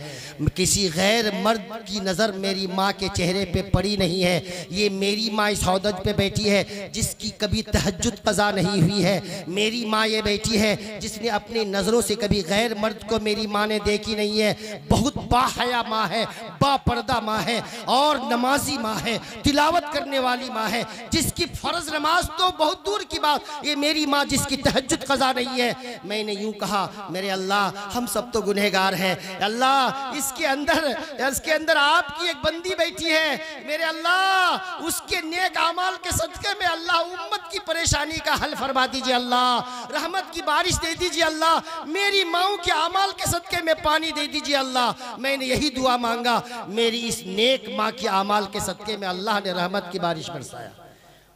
किसी गैर मर्द की नज़र मेरी माँ के चेहरे पे पड़ी नहीं है। ये मेरी माँ इस हौदज पे बैठी है जिसकी कभी तहज्जुद क़ज़ा नहीं हुई है। मेरी माँ ये बेटी है जिसने अपनी नज़रों से कभी गैर मर्द को मेरी माँ ने देखी नहीं है। बहुत बाहया माँ है, बापर्दा माँ है और नमाजी माँ है, तिलावत करने वाली माँ है, जिसकी फ़र्ज नमाज तो बहुत दूर की बात, ये मेरी माँ जिसकी तहज्जुद क़ज़ा नहीं है। मैंने यूँ कहा, मेरे अल्लाह हम सब तो गुनहगार हैं, अल्लाह इसके अंदर आपकी एक बंदी बैठी है, मेरे अल्लाह उसके नेक अमाल के सदक़े में अल्लाह उम्मत की परेशानी का हल फरमा दीजिए, अल्लाह रहमत की बारिश दे दीजिए, अल्लाह मेरी माओ के अमाल के सदक़े में पानी दे दीजिए अल्लाह। मैंने यही दुआ मांगा, मेरी इस नेक माँ के अमाल के सदक़े में अल्लाह ने रहमत की बारिश बरसाया।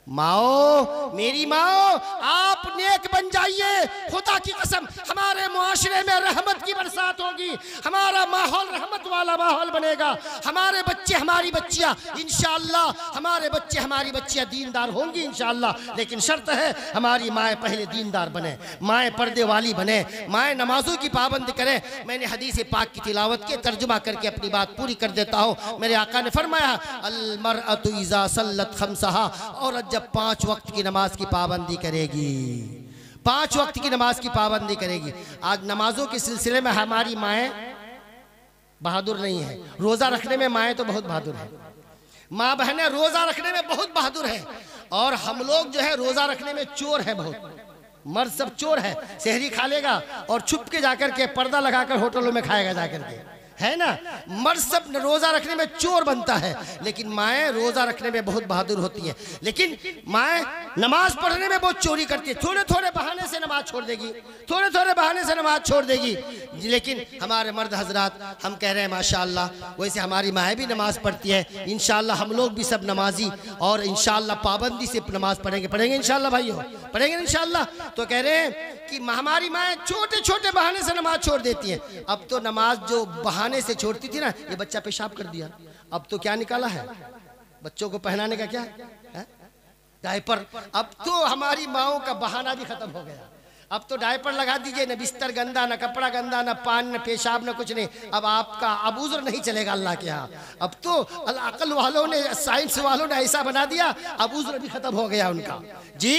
माओ, मेरी माओ, आप नेक बन जाइए, खुदा की कसम हमारे मुआशरे में रहमत की बरसात होगी, हमारा माहौल रहमत वाला माहौल बनेगा। हमारे बच्चे, हमारी बच्चियाँ इंशाअल्लाह, हमारे बच्चे हमारी बच्चियाँ दीनदार होंगी इंशाअल्लाह। लेकिन शर्त है हमारी माएँ पहले दीनदार बने, माएँ पर्दे वाली बने, माएँ नमाजों की पाबंदी करें। मैंने हदीस पाक की तिलावत के तर्जुमा करके अपनी बात पूरी कर देता हूँ। मेरे आका ने फरमाया, अल मरअतु इज़ा सल्लत खम्सहा, औरत जब 5 वक्त की नमाज की पाबंदी करेगी, 5 वक्त की नमाज की पाबंदी करेगी। आज नमाजों के सिलसिले में हमारी माएँ बहादुर नहीं है, रोज़ा रखने में माएँ तो बहुत बहादुर है, माँ बहनें रोज़ा रखने में बहुत बहादुर है, और हम लोग जो है रोज़ा रखने में चोर है बहुत। मर्द सब चोर है, सहरी खा लेगा और छुप के जाकर के पर्दा लगाकर होटलों में खाएगा जाकर के, है ना। मर्द सब रोज़ा रखने में चोर बनता है, लेकिन माएँ रोज़ा रखने में बहुत बहादुर होती हैं। लेकिन माएँ नमाज पढ़ने में बहुत चोरी करती है, थोड़े थोड़े बहाने से नमाज छोड़ देगी, थोड़े थोड़े बहाने से नमाज छोड़ देगी। लेकिन हमारे मर्द हजरात, हम कह रहे हैं माशाअल्लाह, वैसे हमारी माएँ भी नमाज पढ़ती है। इंशाअल्लाह हम लोग भी सब नमाजी और इंशाअल्लाह पाबंदी से नमाज पढ़ेंगे इंशाअल्लाह भाइयों, पढ़ेंगे इंशाअल्लाह। तो कह रहे हैं कि हमारी माएँ छोटे छोटे बहाने से नमाज छोड़ देती हैं। अब तो नमाज जो बहाने से छोड़ती थी ना, ये बच्चा पेशाब कर दिया, अब तो क्या निकाला है, बच्चों को पहनाने का क्या है, डायपर। अब तो हमारी माओं का बहाना भी खत्म हो गया। अब तो डायपर लगा दीजिए, न बिस्तर गंदा, न कपड़ा गंदा, न पान, न पेशाब, न कुछ नहीं। अब आपका अब उज़्र नहीं चलेगा अल्लाह के यहाँ। अब तो अकल वालों ने, साइंस वालों ने ऐसा बना दिया, अब उज़्र भी खत्म हो गया उनका जी।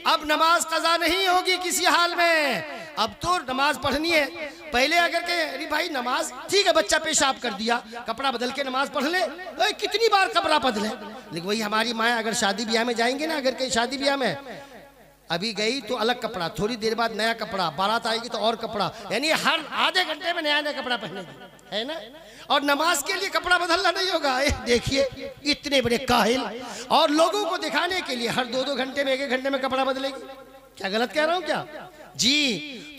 अब नमाज कज़ा नहीं होगी किसी हाल में, अब तो नमाज पढ़नी है। पहले अगर के अरे भाई नमाज ठीक है, बच्चा पेशाब कर दिया, कपड़ा बदल के नमाज पढ़ ले, कितनी बार कपड़ा बदले। लेकिन वही हमारी माएँ अगर शादी ब्याह में जाएंगे ना, अगर कहीं शादी ब्याह में अभी गई तो अलग कपड़ा, थोड़ी देर बाद नया कपड़ा, बारात आएगी तो और कपड़ा, यानी हर आधे घंटे में नया नया कपड़ा पहनेगी, है ना। और नमाज के लिए कपड़ा बदलना नहीं होगा। देखिए इतने बड़े काहिल, और लोगों को दिखाने के लिए हर 2-2 घंटे में, 1-1 घंटे में कपड़ा बदलेगी। क्या गलत कह रहा हूँ क्या जी?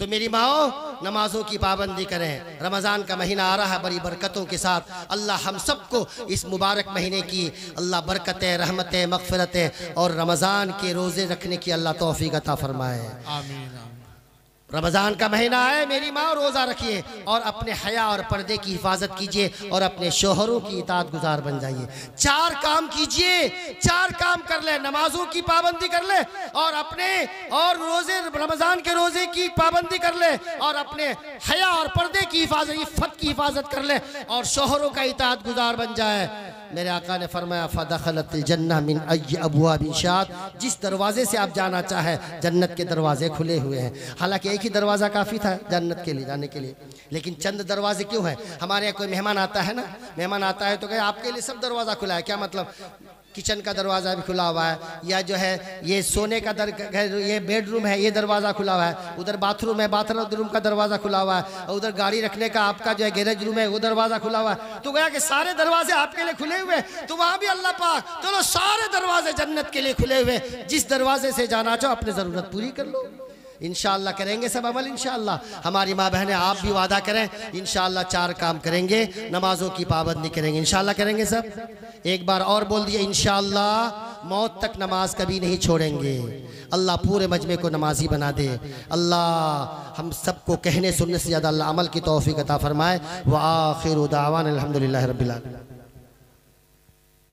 तो मेरी माओ, नमाजों की पाबंदी करें। रमज़ान का महीना आ रहा है बड़ी बरकतों के साथ। अल्लाह हम सबको इस मुबारक महीने की अल्लाह बरकतें, रहमतें, मग़फ़िरतें और रमज़ान के रोज़े रखने की अल्लाह तौफ़ीक़ अता फ़रमाए। आमीन। रमज़ान का महीना है, मेरी माँ रोज़ा रखिए और अपने हया और पर्दे की हिफाजत कीजिए और अपने शोहरों की इताअत गुजार बन जाइए। 4 काम कीजिए, 4 काम कर ले, नमाजों की पाबंदी कर ले और अपने और रोज़े, रमज़ान के रोज़े की पाबंदी कर ले और अपने हया और पर्दे की हिफाजत, इफ़्फ़त की हिफाजत कर ले और शोहरों का इताअत गुजार बन जाए। मेरे आका ने फरमाया, फ़दख़लतिल जन्नह मिन अय्यि अब्वाबिन शाअत, जिस दरवाजे से आप जाना चाहें जन्नत के दरवाजे खुले हुए हैं। हालांकि एक ही दरवाज़ा काफ़ी था जन्नत के लिए जाने के लिए, लेकिन चंद दरवाजे क्यों हैं? हमारे यहाँ कोई मेहमान आता है ना, मेहमान आता है तो कहे आपके लिए सब दरवाज़ा खुला है, क्या मतलब? किचन का दरवाज़ा भी खुला हुआ है, या जो है ये सोने का ये बेडरूम है, ये दरवाज़ा खुला हुआ है, उधर बाथरूम है, बाथरूम का दरवाज़ा खुला हुआ है, और उधर गाड़ी रखने का आपका जो है गैरेज रूम है, वो दरवाज़ा खुला हुआ है। तो गया कि सारे दरवाजे आपके लिए खुले हुए, तो वहाँ भी अल्लाह पाक चलो सारे दरवाजे जन्नत के लिए खुले हुए, जिस दरवाजे से जाना चाहो अपनी ज़रूरत पूरी कर लो। इंशाअल्लाह करेंगे सब अमल इंशाअल्लाह। हमारी माँ बहनें आप भी वादा करें इंशाअल्लाह 4 काम करेंगे, नमाजों की पाबंदी करेंगे, इंशाअल्लाह करेंगे सब। एक बार और बोल दिए इंशाअल्लाह, मौत तक नमाज कभी नहीं छोड़ेंगे। अल्लाह पूरे मजमे को नमाजी बना दे। अल्लाह हम सबको कहने सुनने से ज़्यादा अल्लाह अमल की तौफीक अता फरमाए। व आखिरु दावाना अल्हम्दुलिल्लाहि रब्बिल आलमीन।